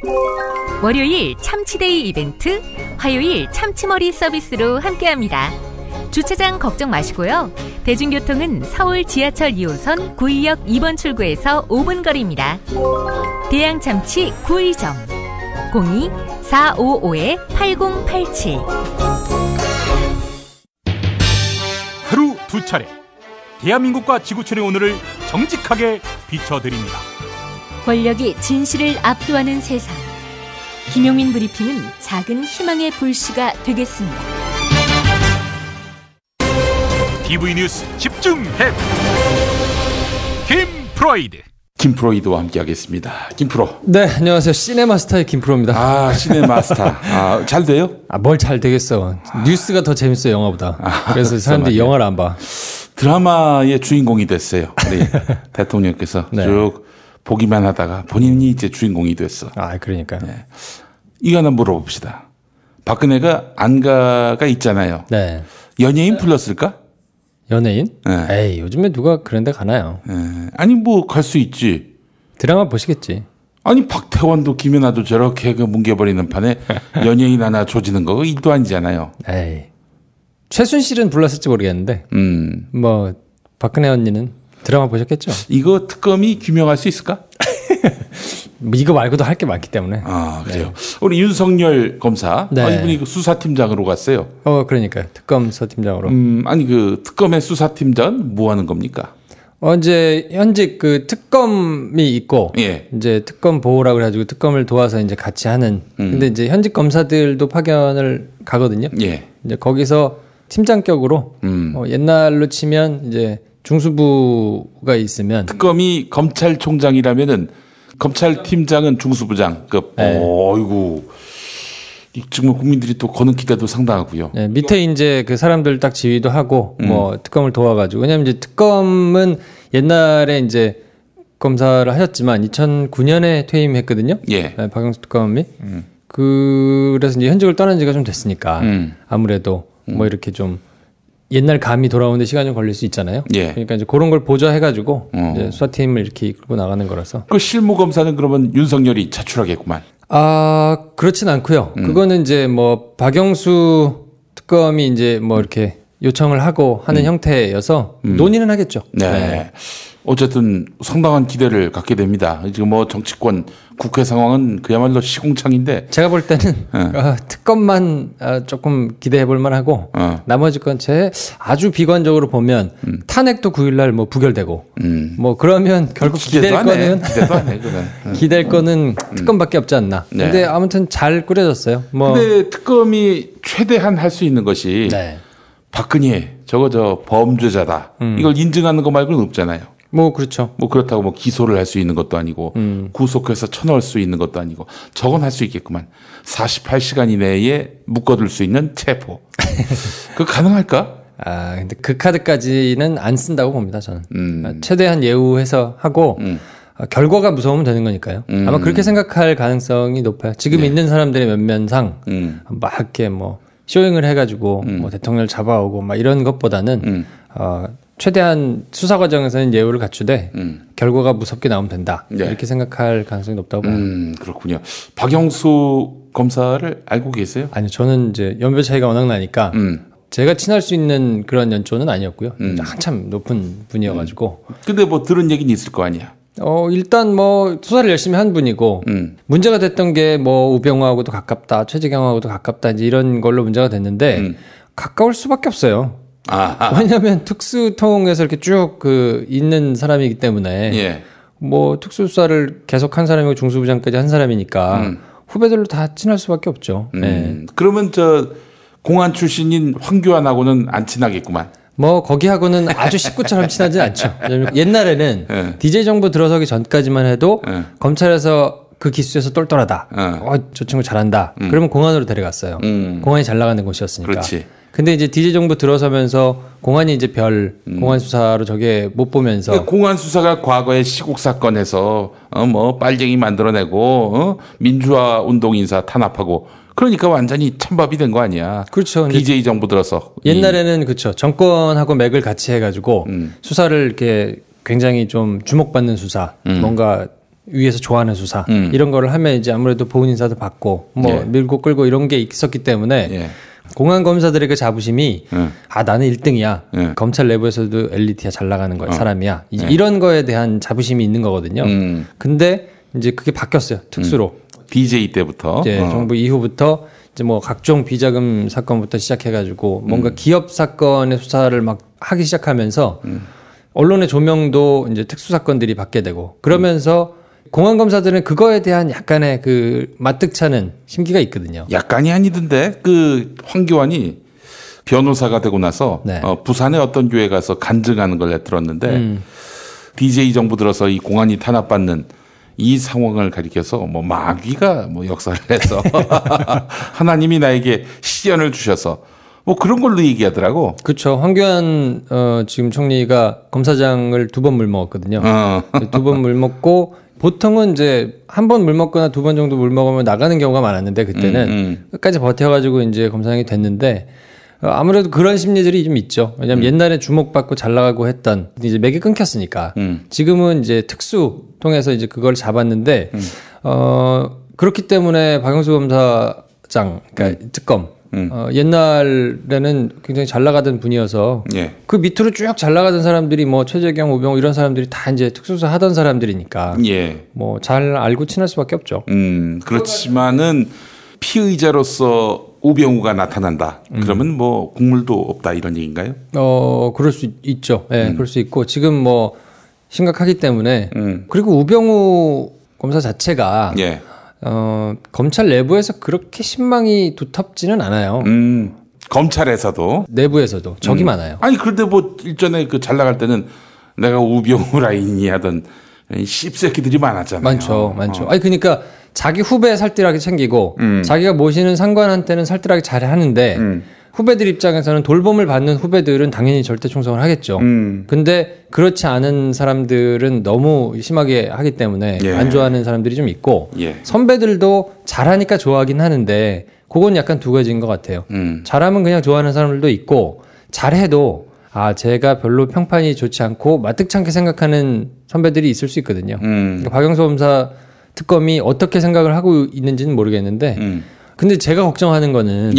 S20: 월요일 참치데이 이벤트, 화요일 참치머리 서비스로 함께합니다. 주차장 걱정 마시고요. 대중교통은 서울 지하철 2호선 구의역 2번 출구에서 5분 거리입니다. 대양 참치 구의점 02-455-8087.
S17: 하루 두 차례 대한민국과 지구촌의 오늘을 정직하게 비춰드립니다.
S20: 권력이 진실을 압도하는 세상. 김용민 브리핑은 작은 희망의 불씨가 되겠습니다.
S17: TV 뉴스 집중해. 김프로이드.
S1: 김프로이드와 함께하겠습니다. 김프로.
S6: 네, 안녕하세요. 시네마스터의 김프로입니다.
S1: 아, 시네마스터. 잘 돼요?
S6: 뭘 잘 되겠어. 뉴스가 더 재밌어요, 영화보다. 그래서 사람들이 영화를 안 봐.
S1: 드라마의 주인공이 됐어요. 우리 대통령께서
S6: 네.
S1: 쭉 보기만 하다가 본인이 이제 주인공이 됐어.
S6: 아, 그러니까.
S1: 네. 이거 하나 물어봅시다. 박근혜가 안가가 있잖아요.
S6: 네.
S1: 연예인 불렀을까?
S6: 연예인?
S1: 네.
S6: 에이, 요즘에 누가 그런 데 가나요?
S1: 네. 아니, 뭐, 갈 수 있지.
S6: 드라마 보시겠지.
S1: 아니 박태원도 김연아도 저렇게 그 뭉개버리는 판에 연예인 하나 조지는 거 일도 아니잖아요.
S6: 에이. 최순실은 불렀을지 모르겠는데 뭐 박근혜 언니는 드라마 보셨겠죠?
S1: 이거 특검이 규명할 수 있을까?
S6: 이거 말고도 할 게 많기 때문에.
S1: 아 그래요. 네. 우리 윤석열 검사
S6: 네.
S1: 이분이 그 수사팀장으로 갔어요.
S6: 그러니까요. 특검 수사팀장으로.
S1: 아니 그 특검의 수사팀장 뭐 하는 겁니까?
S6: 이제 현직 그 특검이 있고
S1: 예.
S6: 이제 특검 보호라고 해가지고 특검을 도와서 이제 같이 하는. 근데 이제 현직 검사들도 파견을 가거든요.
S1: 예.
S6: 이제 거기서 팀장격으로 옛날로 치면 이제 중수부가 있으면
S1: 특검이 검찰총장이라면은 검찰팀장은 중수부장급.
S6: 네.
S1: 어이구. 정말 국민들이 또 거는 기대도 상당하고요.
S6: 네, 밑에 이제 그 사람들 딱 지휘도 하고 뭐 특검을 도와가지고 왜냐면 이제 특검은 옛날에 이제 검사를 하셨지만 2009년에 퇴임했거든요.
S1: 예.
S6: 네, 박영수 특검이. 그래서 이제 현직을 떠난 지가 좀 됐으니까 아무래도 뭐 이렇게 좀 옛날 감이 돌아오는데 시간이 좀 걸릴 수 있잖아요.
S1: 예.
S6: 그러니까 이제 그런 걸 보좌해가지고 이제 수사팀을 이렇게 이끌고 나가는 거라서.
S1: 그 실무 검사는 그러면 윤석열이 차출하겠구만.
S6: 그렇진 않고요. 그거는 이제 뭐 박영수 특검이 이제 뭐 이렇게 요청을 하고 하는 형태여서 논의는 하겠죠.
S1: 네.
S6: 네.
S1: 어쨌든 상당한 기대를 갖게 됩니다. 지금 뭐 정치권 국회 상황은 그야말로 시궁창인데
S6: 제가 볼 때는 특검만 조금 기대해 볼 만하고 나머지 건 제 아주 비관적으로 보면 탄핵도 9일날 뭐 부결되고 뭐 그러면 결국 기댈 거는 특검밖에 없지 않나.
S1: 네.
S6: 근데 아무튼 잘 꾸려졌어요. 뭐
S1: 근데 특검이 최대한 할 수 있는 것이
S6: 네.
S1: 박근혜 저 범죄자다. 이걸 인증하는 거 말고는 없잖아요.
S6: 뭐 그렇죠.
S1: 뭐 그렇다고 뭐 기소를 할 수 있는 것도 아니고 구속해서 쳐넣을 수 있는 것도 아니고 저건 할 수 있겠구만. 48시간 이내에 묶어둘 수 있는 체포. 그거 가능할까?
S6: 근데 그 카드까지는 안 쓴다고 봅니다, 저는. 최대한 예우해서 하고 결과가 무서우면 되는 거니까요. 아마 그렇게 생각할 가능성이 높아요. 지금
S1: 네.
S6: 있는 사람들의 면면상 막 이렇게 뭐 쇼잉을 해가지고 뭐 대통령을 잡아오고 막 이런 것보다는 최대한 수사 과정에서는 예우를 갖추되 결과가 무섭게 나오면 된다.
S1: 네.
S6: 이렇게 생각할 가능성이 높다고 봐요.
S1: 그렇군요. 박영수 검사를 알고 계세요?
S6: 아니요. 저는 이제 연배 차이가 워낙 나니까 제가 친할 수 있는 그런 연초는 아니었고요. 한참 높은 분이어가지고.
S1: 근데 뭐 들은 얘기는 있을 거 아니야?
S6: 일단 뭐 수사를 열심히 한 분이고 문제가 됐던 게 뭐 우병우하고도 가깝다, 최재경하고도 가깝다 이제 이런 걸로 문제가 됐는데 가까울 수밖에 없어요. 왜냐하면 특수통에서 이렇게 쭉 있는 사람이기 때문에
S1: 예.
S6: 뭐 특수수사를 계속 한 사람이고 중수부장까지 한 사람이니까 후배들로 다 친할 수밖에 없죠. 네.
S1: 그러면 공안 출신인 황교안하고는 안 친하겠구만.
S6: 뭐 거기하고는 아주 식구처럼 친하진 않죠. 옛날에는 DJ 정부 들어서기 전까지만 해도 검찰에서 그 기수에서 똘똘하다. 저 친구 잘한다. 그러면 공안으로 데려갔어요. 공안이 잘 나가는 곳이었으니까.
S1: 그렇지.
S6: 근데 이제 DJ 정부 들어서면서 공안이 이제 공안 수사로 저게 못 보면서
S1: 그러니까 공안 수사가 과거에 시국 사건에서 뭐 빨갱이 만들어내고 민주화 운동 인사 탄압하고 그러니까 완전히 찬밥이 된 거 아니야.
S6: 그렇죠.
S1: DJ 정부 들어서
S6: 옛날에는 그렇죠. 정권하고 맥을 같이 해가지고 수사를 이렇게 굉장히 좀 주목받는 수사, 뭔가 위에서 좋아하는 수사 이런 거를 하면 이제 아무래도 보훈 인사도 받고 뭐 밀고 끌고 이런 게 있었기 때문에. 공안 검사들의 그 자부심이 나는 1등이야. 검찰 내부에서도 엘리트야, 잘 나가는 거야, 사람이야. 이런 거에 대한 자부심이 있는 거거든요. 근데 이제 그게 바뀌었어요. 특수로.
S1: DJ 때부터.
S6: 정부 이후부터 이제 뭐 각종 비자금 사건부터 시작해가지고 뭔가 기업 사건의 수사를 막 하기 시작하면서 언론의 조명도 이제 특수 사건들이 받게 되고 그러면서 공안 검사들은 그거에 대한 약간의 맞득차는 심기가 있거든요.
S1: 약간이 아니던데 황교안이 변호사가 되고 나서 부산의 어떤 교회 가서 간증하는 걸 들었는데 DJ 정부 들어서 이 공안이 탄압받는 이 상황을 가리켜서 뭐 마귀가 뭐 역사를 해서 하나님이 나에게 시련을 주셔서 뭐 그런 걸로 얘기하더라고.
S6: 그렇죠. 황교안 지금 총리가 검사장을 2번 물먹었거든요. 2번 물먹고 보통은 이제 한 번 물먹거나 2번 정도 물먹으면 나가는 경우가 많았는데 그때는 끝까지 버텨가지고 이제 검사장이 됐는데 아무래도 그런 심리들이 좀 있죠. 왜냐면 옛날에 주목받고 잘 나가고 했던 이제 맥이 끊겼으니까 지금은 이제 특수 통해서 이제 그걸 잡았는데 그렇기 때문에 박영수 검사장 그러니까 특검 옛날에는 굉장히 잘 나가던 분이어서 그 밑으로 쭉 잘 나가던 사람들이 뭐 최재경, 우병우 이런 사람들이 다 이제 특수수사 하던 사람들이니까 뭐 잘 알고 친할 수밖에 없죠.
S1: 그렇지만은 피의자로서 우병우가 나타난다. 그러면 뭐 국물도 없다 이런 얘기인가요?
S6: 그럴 수 있죠. 예, 그럴 수 있고 지금 뭐 심각하기 때문에 그리고 우병우 검사 자체가 검찰 내부에서 그렇게 신망이 두텁지는 않아요.
S1: 검찰에서도
S6: 내부에서도 적이 많아요.
S1: 아니 그런데 뭐 일전에 그 잘 나갈 때는 내가 우병우 라인이 하던 씹새끼들이 많았잖아요.
S6: 많죠. 아니 그러니까 자기 후배 살뜰하게 챙기고 자기가 모시는 상관한테는 살뜰하게 잘하는데 후배들 입장에서는 돌봄을 받는 후배들은 당연히 절대 충성을 하겠죠. 근데 그렇지 않은 사람들은 너무 심하게 하기 때문에 안 좋아하는 사람들이 좀 있고 선배들도 잘하니까 좋아하긴 하는데 그건 약간 두 가지인 것 같아요. 잘하면 그냥 좋아하는 사람들도 있고 잘해도 제가 별로 평판이 좋지 않고 마뜩찮게 생각하는 선배들이 있을 수 있거든요. 그러니까 박영수 검사 특검이 어떻게 생각을 하고 있는지는 모르겠는데 근데 제가 걱정하는 거는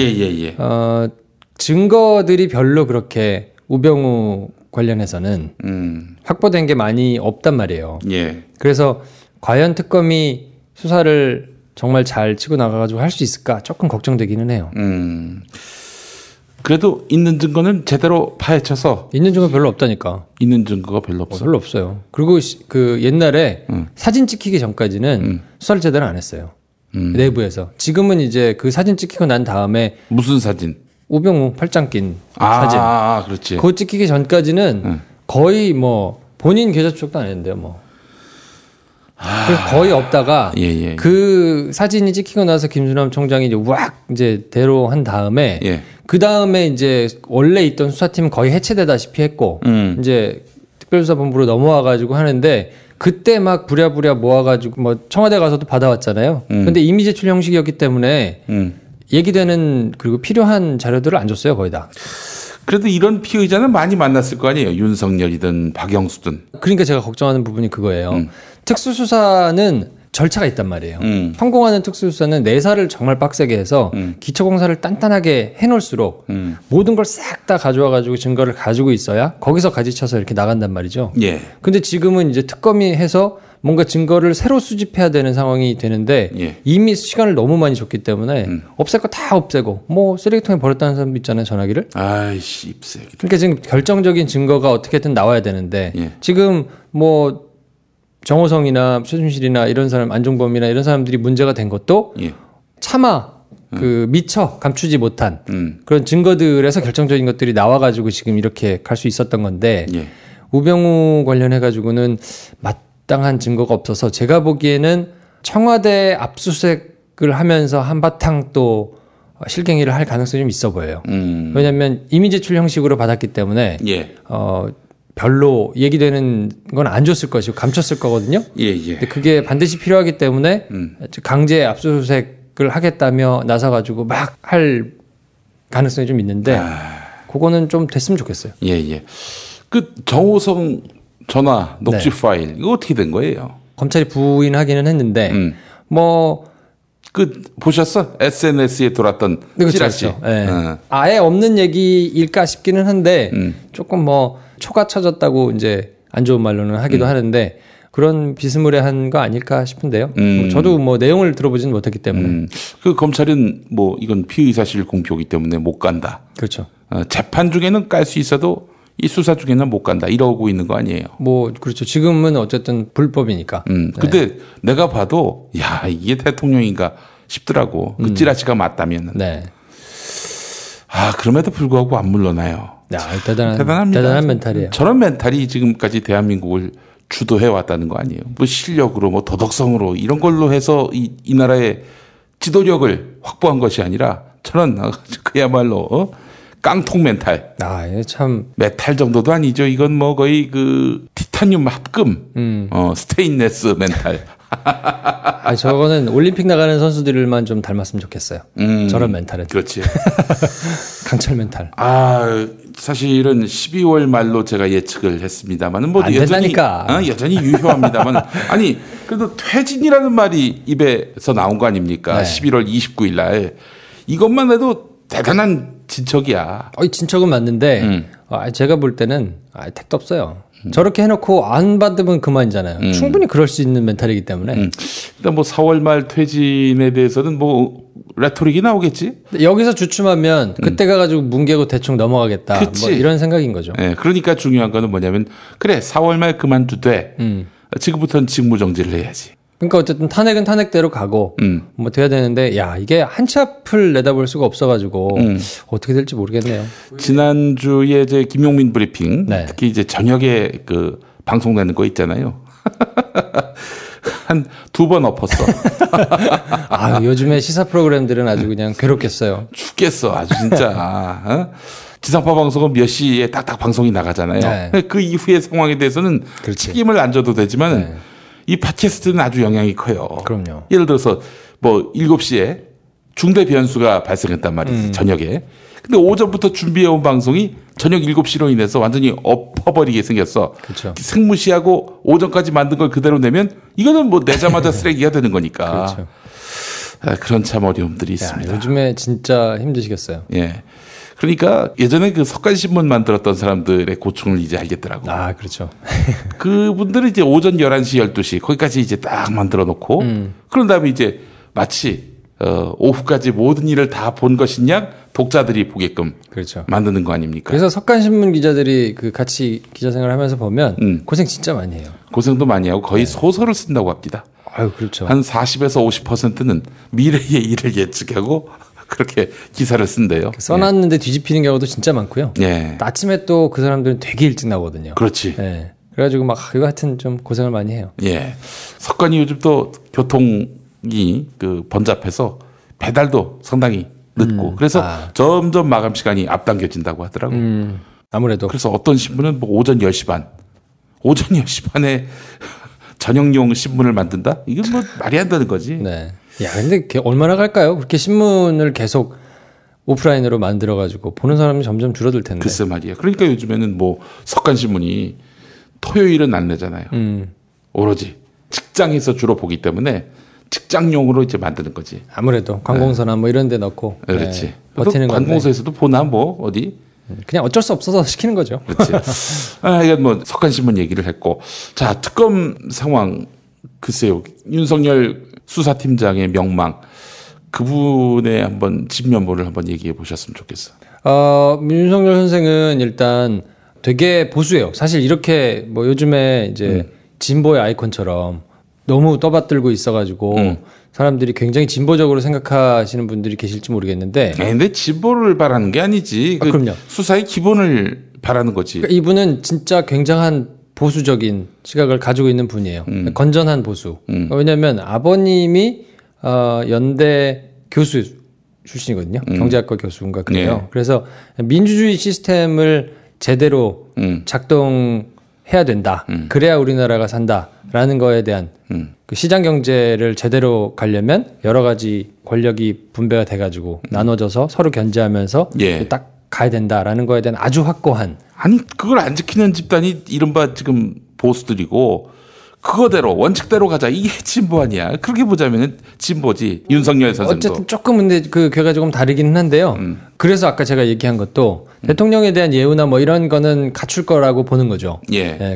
S6: 증거들이 별로 그렇게 우병우 관련해서는 확보된 게 많이 없단 말이에요. 그래서 과연 특검이 수사를 정말 잘 치고 나가가지고 할 수 있을까 조금 걱정되기는 해요.
S1: 그래도 있는 증거는 제대로 파헤쳐서
S6: 있는 증거 별로 없다니까.
S1: 있는 증거가 별로 없어.
S6: 별로 없어요. 그리고 그 옛날에 사진 찍히기 전까지는 수사를 제대로 안 했어요. 내부에서. 지금은 이제 그 사진 찍히고 난 다음에
S1: 무슨 사진?
S6: 우병우 팔짱 낀 사진.
S1: 그렇지.
S6: 그거 찍히기 전까지는 거의 뭐 본인 계좌 추적도 안 했는데요, 뭐. 그래서 거의 없다가 그 사진이 찍히고 나서 김수남 총장이 이제 대로한 다음에 그 다음에 이제 원래 있던 수사팀은 거의 해체되다시피 했고 이제 특별수사본부로 넘어와가지고 하는데 그때 막 부랴부랴 모아가지고 뭐 청와대 가서도 받아왔잖아요. 근데 이미 제출 형식이었기 때문에 얘기되는 그리고 필요한 자료들을 안 줬어요, 거의 다.
S1: 그래도 이런 피의자는 많이 만났을 거 아니에요. 윤석열이든 박영수든.
S6: 그러니까 제가 걱정하는 부분이 그거예요. 특수수사는 절차가 있단 말이에요. 성공하는 특수수사는 내사를 정말 빡세게 해서 기초공사를 단단하게 해놓을수록 모든 걸 싹 다 가져와가지고 증거를 가지고 있어야 거기서 가지쳐서 이렇게 나간단 말이죠. 근데 지금은 이제 특검이 해서 뭔가 증거를 새로 수집해야 되는 상황이 되는데 이미 시간을 너무 많이 줬기 때문에 없앨 거 다 없애고 뭐 쓰레기통에 버렸다는 사람도 있잖아요, 전화기를.
S1: 아이씨, 입새끼.
S6: 그러니까 지금 결정적인 증거가 어떻게든 나와야 되는데 지금 뭐 정호성이나 최순실이나 이런 사람, 안종범이나 이런 사람들이 문제가 된 것도 차마 그 미처 감추지 못한 그런 증거들에서 결정적인 것들이 나와가지고 지금 이렇게 갈 수 있었던 건데 우병우 관련해가지고는 마땅한 증거가 없어서 제가 보기에는 청와대 압수수색을 하면서 한바탕 또 실갱이를 할 가능성이 좀 있어 보여요. 왜냐하면 이미 제출 형식으로 받았기 때문에 별로 얘기되는 건 안 줬을 것이고 감췄을 거거든요. 근데 그게 반드시 필요하기 때문에 강제 압수수색을 하겠다며 나서가지고 막 할 가능성이 좀 있는데 그거는 좀 됐으면 좋겠어요.
S1: 그 정호성 전화 녹취 파일 이거 어떻게 된 거예요?
S6: 검찰이 부인하기는 했는데 뭐
S1: 그 보셨어? SNS에 돌았던 찌라시.
S6: 아예 없는 얘기일까 싶기는 한데 조금 뭐 초가 쳐졌다고 이제 안 좋은 말로는 하기도 하는데 그런 비스무리한 거 아닐까 싶은데요. 저도 뭐 내용을 들어보지는 못했기 때문에.
S1: 그 검찰은 뭐 이건 피의사실 공표기 때문에 못 간다.
S6: 그렇죠.
S1: 재판 중에는 깔 수 있어도 이 수사 중에는 못 간다 이러고 있는 거 아니에요.
S6: 뭐 그렇죠. 지금은 어쨌든 불법이니까.
S1: 근데 내가 봐도 야 이게 대통령인가 싶더라고. 그 찌라시가 맞다면은. 그럼에도 불구하고 안 물러나요.
S6: 대단합니다. 대단한 멘탈이에요.
S1: 저런 멘탈이 지금까지 대한민국을 주도해 왔다는 거 아니에요. 뭐 실력으로 뭐 도덕성으로 이런 걸로 해서 이 나라의 지도력을 확보한 것이 아니라 저런 그야말로 깡통 멘탈.
S6: 참
S1: 메탈 정도도 아니죠. 이건 뭐 거의 그 티타늄 합금, 스테인레스 멘탈.
S6: 저거는 올림픽 나가는 선수들만 좀 닮았으면 좋겠어요. 저런 멘탈에.
S1: 그렇지.
S6: 강철 멘탈.
S1: 사실은 12월 말로 제가 예측을 했습니다만은
S6: 안 된다니까.
S1: 여전히 유효합니다만 아니 그래도 퇴진이라는 말이 입에서 나온 거 아닙니까? 11월 29일 날 이것만 해도 대단한 진척이야.
S6: 진척은 맞는데 제가 볼 때는 택도 없어요. 저렇게 해놓고 안 받으면 그만이잖아요. 충분히 그럴 수 있는 멘탈이기 때문에.
S1: 일단 뭐 4월 말 퇴진에 대해서는 뭐 레토릭이 나오겠지.
S6: 여기서 주춤하면 그때 가가지고 뭉개고 대충 넘어가겠다. 뭐 이런 생각인 거죠.
S1: 네, 그러니까 중요한 거는 뭐냐면 그래 4월 말 그만두되 지금부터는 직무정지를 해야지.
S6: 그러니까 어쨌든 탄핵은 탄핵대로 가고 뭐 돼야 되는데 이게 한치 앞을 내다볼 수가 없어가지고 어떻게 될지 모르겠네요.
S1: 지난주에 이제 김용민 브리핑 특히 이제 저녁에 그 방송되는 거 있잖아요. 한 2번 엎었어.
S6: 요즘에 시사 프로그램들은 아주 그냥 괴롭겠어요.
S1: 죽겠어 아주 진짜. 지상파 방송은 몇 시에 딱딱 방송이 나가잖아요. 그 이후의 상황에 대해서는 책임을 안 져도 되지만 이 팟캐스트는 아주 영향이 커요.
S6: 그럼요.
S1: 예를 들어서 뭐 7시에 중대 변수가 발생했단 말이지, 저녁에. 근데 오전부터 준비해온 방송이 저녁 7시로 인해서 완전히 엎어버리게 생겼어.
S6: 그렇죠.
S1: 생무시하고 오전까지 만든 걸 그대로 내면 이거는 뭐 내자마자 쓰레기가 되는 거니까.
S6: 그렇죠.
S1: 그런 참 어려움들이 있습니다.
S6: 요즘에 진짜 힘드시겠어요.
S1: 예. 그러니까 예전에 그 석간신문 만들었던 사람들의 고충을 이제 알겠더라고.
S6: 그렇죠.
S1: 그분들은 이제 오전 11시, 12시 거기까지 이제 딱 만들어 놓고 그런 다음에 이제 마치 오후까지 모든 일을 다 본 것이냐 독자들이 보게끔 만드는 거 아닙니까?
S6: 그래서 석간신문 기자들이 그 같이 기자 생활을 하면서 보면 고생 진짜 많이 해요.
S1: 고생도 많이 하고 거의 소설을 쓴다고 합니다.
S6: 그렇죠.
S1: 한 40에서 50%는 미래의 일을 예측하고 그렇게 기사를 쓴대요.
S6: 써놨는데 뒤집히는 경우도 진짜 많고요. 아침에 또 그 사람들은 되게 일찍 나오거든요.
S1: 그렇지.
S6: 그래가지고 막 이거 하여튼 좀 고생을 많이 해요.
S1: 석간이 요즘 또 교통이 그 번잡해서 배달도 상당히 늦고 그래서 점점 마감 시간이 앞당겨진다고 하더라고.
S6: 아무래도.
S1: 그래서 어떤 신문은 뭐 오전 10시 반에 저녁용 신문을 만든다? 이건 뭐 말이 안 되는 거지.
S6: 근데 얼마나 갈까요? 그렇게 신문을 계속 오프라인으로 만들어가지고 보는 사람이 점점 줄어들 텐데.
S1: 글쎄 말이야. 그러니까 요즘에는 뭐 석간신문이 토요일은 안 내잖아요. 오로지 직장에서 주로 보기 때문에 직장용으로 이제 만드는 거지.
S6: 아무래도 관공서나 뭐 이런 데 넣고.
S1: 그렇지.
S6: 버티는 건데.
S1: 관공서에서도 보나 뭐 어디?
S6: 그냥 어쩔 수 없어서 시키는 거죠.
S1: 그렇지. 이건 뭐 석간신문 얘기를 했고. 자, 특검 상황. 글쎄요. 윤석열 수사팀장의 명망. 그분의 한번 진면모를 한번 얘기해 보셨으면 좋겠어.
S6: 윤석열 선생은 일단 되게 보수예요. 사실 이렇게 뭐 요즘에 이제 진보의 아이콘처럼 너무 떠받들고 있어가지고 사람들이 굉장히 진보적으로 생각하시는 분들이 계실지 모르겠는데.
S1: 근데 진보를 바라는 게 아니지.
S6: 그럼요.
S1: 수사의 기본을 바라는 거지.
S6: 그러니까 이분은 진짜 굉장한 보수적인 시각을 가지고 있는 분이에요. 건전한 보수. 왜냐하면 아버님이 연대 교수 출신이거든요. 경제학과 교수인가 그래요. 그래서 민주주의 시스템을 제대로 작동해야 된다. 그래야 우리나라가 산다라는 거에 대한 그 시장 경제를 제대로 가려면 여러 가지 권력이 분배가 돼가지고 나눠져서 서로 견제하면서 딱 가야 된다라는 거에 대한 아주 확고한.
S1: 아니 그걸 안 지키는 집단이 이른바 지금 보수들이고 그거대로 원칙대로 가자 이게 진보 아니야. 그렇게 보자면 진보지. 윤석열 선생도.
S6: 어쨌든 조금 근데 그 괴가 조금 다르기는 한데요. 그래서 아까 제가 얘기한 것도 대통령에 대한 예우나 뭐 이런 거는 갖출 거라고 보는 거죠.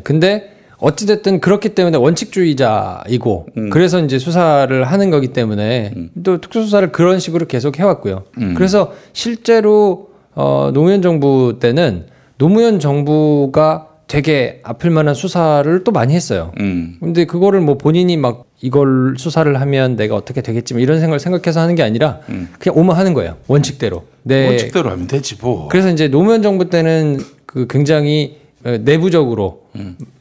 S6: 근데 어찌됐든 그렇기 때문에 원칙주의자이고 그래서 이제 수사를 하는 거기 때문에 또 특수수사를 그런 식으로 계속 해왔고요. 그래서 실제로 노무현 정부 때는 노무현 정부가 되게 아플 만한 수사를 또 많이 했어요. 근데 그거를 뭐 본인이 막 이걸 수사를 하면 내가 어떻게 되겠지 뭐 이런 생각을 생각해서 하는 게 아니라 그냥 오만 하는 거예요. 원칙대로.
S1: 원칙대로 하면 되지 뭐.
S6: 그래서 이제 노무현 정부 때는 그 굉장히 내부적으로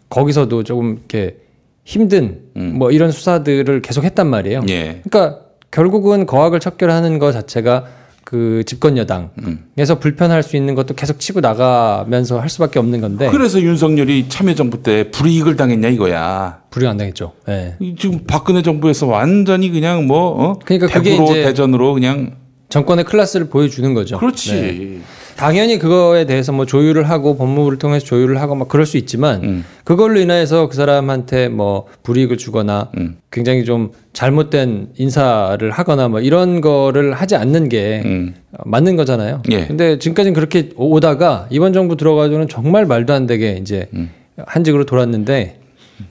S6: 거기서도 조금 이렇게 힘든 뭐 이런 수사들을 계속 했단 말이에요. 그러니까 결국은 거학을 척결하는 것 자체가 그 집권 여당에서 불편할 수 있는 것도 계속 치고 나가면서 할 수밖에 없는 건데.
S1: 그래서 윤석열이 참여정부 때 불이익을 당했냐 이거야.
S6: 불이익 안 당했죠. 네.
S1: 지금 박근혜 정부에서 완전히 그냥
S6: 그러니까 그게 이제
S1: 대전으로 그냥
S6: 정권의 클래스를 보여주는 거죠.
S1: 그렇지.
S6: 네. 당연히 그거에 대해서 뭐 조율을 하고 법무부를 통해서 조율을 하고 막 그럴 수 있지만 그걸로 인해서 그 사람한테 뭐 불이익을 주거나 굉장히 좀 잘못된 인사를 하거나 뭐 이런 거를 하지 않는 게 맞는 거잖아요.
S1: 예.
S6: 근데 지금까지는 그렇게 오다가 이번 정부 들어가지고는 정말 말도 안 되게 이제 한직으로 돌았는데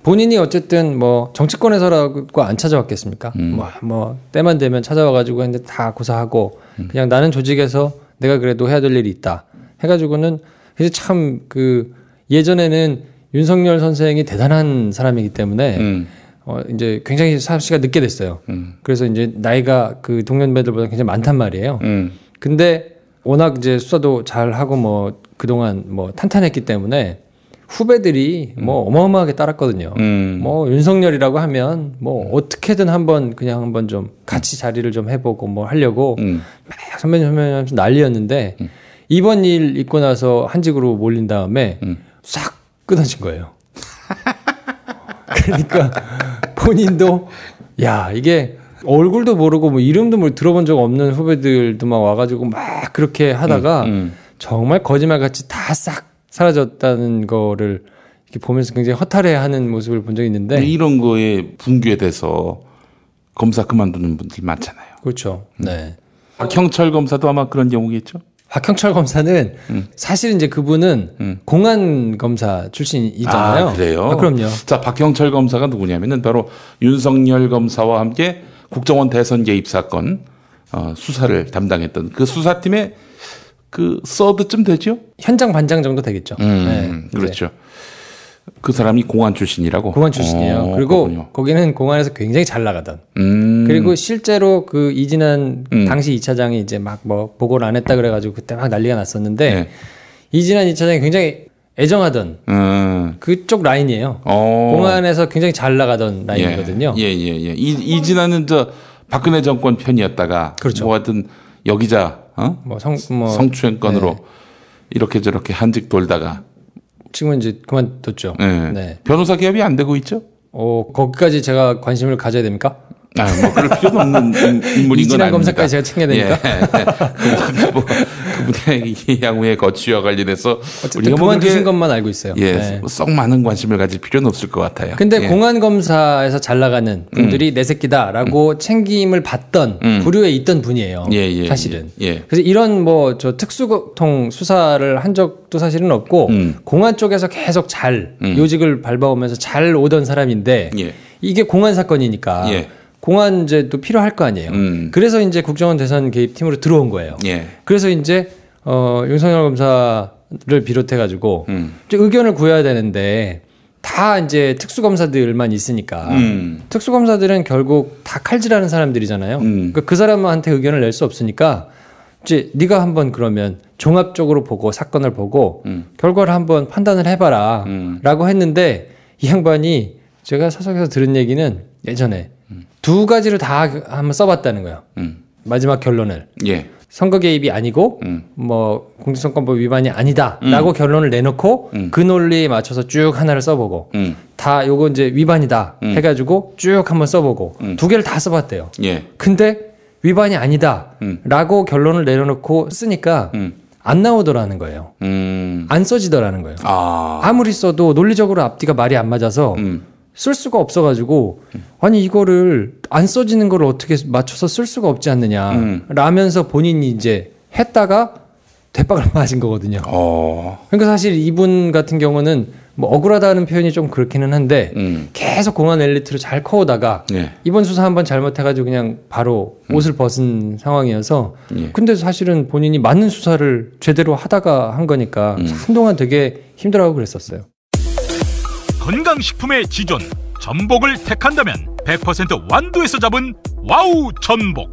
S6: 본인이 어쨌든 뭐 정치권에서라고 안 찾아왔겠습니까? 뭐 때만 되면 찾아와가지고 이제 다 고사하고 그냥 나는 조직에서 내가 그래도 해야 될 일이 있다 해가지고는 이제 참 그 예전에는 윤석열 선생이 대단한 사람이기 때문에 이제 굉장히 삽시가 늦게 됐어요. 그래서 이제 나이가 그 동년배들보다 굉장히 많단 말이에요. 근데 워낙 이제 수사도 잘 하고 뭐 그동안 뭐 탄탄했기 때문에 후배들이 뭐 어마어마하게 따랐거든요. 뭐 윤석열이라고 하면 뭐 어떻게든 한번 그냥 한번 좀 같이 자리를 좀 해보고 뭐 하려고 막 선배님 난리였는데 이번 일 있고 나서 한직으로 몰린 다음에 싹 끊어진 거예요. 그러니까 본인도 야 이게 얼굴도 모르고 뭐 이름도 뭐 들어본 적 없는 후배들도 막 와가지고 막 그렇게 하다가 정말 거짓말같이 다 싹 사라졌다는 거를 이렇게 보면서 굉장히 허탈해하는 모습을 본 적이 있는데
S1: 이런 거에 붕괴돼서 검사 그만두는 분들 많잖아요.
S6: 그렇죠. 네.
S1: 박형철 검사도 아마 그런 경우겠죠.
S6: 박형철 검사는 사실 이제 그분은 공안 검사 출신이잖아요.
S1: 아, 그래요?
S6: 아, 그럼요.
S1: 자, 박형철 검사가 누구냐면은 바로 윤석열 검사와 함께 국정원 대선 개입 사건 수사를 담당했던 그 수사팀의 그 서드쯤 되죠?
S6: 현장 반장 정도 되겠죠. 네,
S1: 그렇죠. 그 사람이 공안 출신이라고?
S6: 공안 출신이에요. 그리고 그렇군요. 거기는 공안에서 굉장히 잘 나가던. 그리고 실제로 그 이진한 당시 2차장이 이제 막 뭐 보고를 안 했다 그래가지고 그때 막 난리가 났었는데
S1: 네.
S6: 이진한 2차장이 굉장히 애정하던 그쪽 라인이에요. 공안에서 굉장히 잘 나가던 라인이거든요.
S1: 예. 이진한은 저 박근혜 정권 편이었다가
S6: 그렇죠.
S1: 뭐 하여튼 여기자 성추행 건으로
S6: 네.
S1: 이렇게 저렇게 한직 돌다가
S6: 지금은 이제 그만뒀죠.
S1: 네.
S6: 네.
S1: 변호사 개업이 안 되고 있죠?
S6: 거기까지 제가 관심을 가져야 됩니까?
S1: 뭐 그럴 필요도 없는 인물인 건 아닙니다.
S6: 이진한 검사까지 제가 챙겨야 됩니까?
S1: 그분의 향후의 거취와 관련해서
S6: 우리가 그만두신 것만 알고 있어요.
S1: 네. 썩 많은 관심을 가질 필요는 없을 것 같아요.
S6: 근데 공안 검사에서 잘 나가는 분들이 내 새끼다라고 챙김을 받던 부류에 있던 분이에요. 사실은. 그래서 이런 뭐 저 특수통 수사를 한 적도 사실은 없고 공안 쪽에서 계속 잘 요직을 밟아오면서 잘 오던 사람인데 이게 공안 사건이니까. 공안 이제 또 필요할 거 아니에요. 그래서 이제 국정원 대선 개입 팀으로 들어온 거예요. 그래서 이제 윤석열 검사를 비롯해가지고 의견을 구해야 되는데 다 이제 특수검사들만 있으니까 특수검사들은 결국 다 칼질하는 사람들이잖아요. 그러니까 그 사람한테 의견을 낼 수 없으니까 이제 네가 한번 그러면 종합적으로 보고 사건을 보고 결과를 한번 판단을 해봐라라고 했는데 이 양반이 제가 사석에서 들은 얘기는 예전에 두 가지를 다 한번 써봤다는 거예요. 마지막 결론을. 선거 개입이 아니고 뭐 공직선거법 위반이 아니다라고 결론을 내놓고 그 논리에 맞춰서 쭉 하나를 써보고 다 요거 이제 위반이다 해가지고 쭉 한번 써보고 두 개를 다 써봤대요. 근데 위반이 아니다라고 결론을 내려놓고 쓰니까 안 나오더라는 거예요. 안 써지더라는 거예요. 아무리 써도 논리적으로 앞뒤가 말이 안 맞아서 쓸 수가 없어가지고 아니 이거를 안 써지는 걸 어떻게 맞춰서 쓸 수가 없지 않느냐 라면서 본인이 이제 했다가 대박을 맞은 거거든요. 그러니까 사실 이분 같은 경우는 뭐 억울하다는 표현이 좀 그렇기는 한데 계속 공안 엘리트로 잘 커오다가 이번 수사 한번 잘못해가지고 그냥 바로 옷을 벗은 상황이어서 근데 사실은 본인이 맞는 수사를 제대로 하다가 한 거니까 한동안 되게 힘들어하고 그랬었어요.
S17: 건강식품의 지존 전복을 택한다면 100% 완도에서 잡은 와우 전복.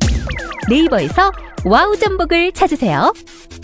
S20: 네이버에서 와우 전복을 찾으세요.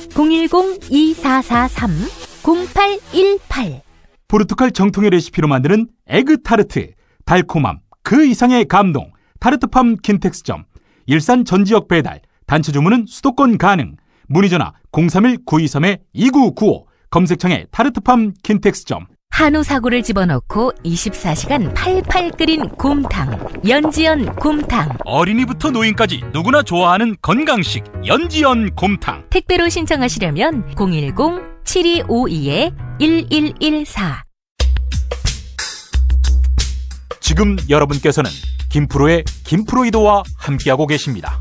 S20: 010-2443-0818
S17: 포르투갈 정통의 레시피로 만드는 에그타르트. 달콤함 그 이상의 감동. 타르트팜 킨텍스점. 일산 전 지역 배달 단체 주문은 수도권 가능. 문의전화 031-923-2995 검색창에 타르트팜 킨텍스점.
S20: 한우 사고를 집어넣고 24시간 팔팔 끓인 곰탕. 연지연 곰탕.
S17: 어린이부터 노인까지 누구나 좋아하는 건강식 연지연 곰탕.
S20: 택배로 신청하시려면 010-7252-1114.
S17: 지금 여러분께서는 김프로의 김프로이도와 함께하고 계십니다.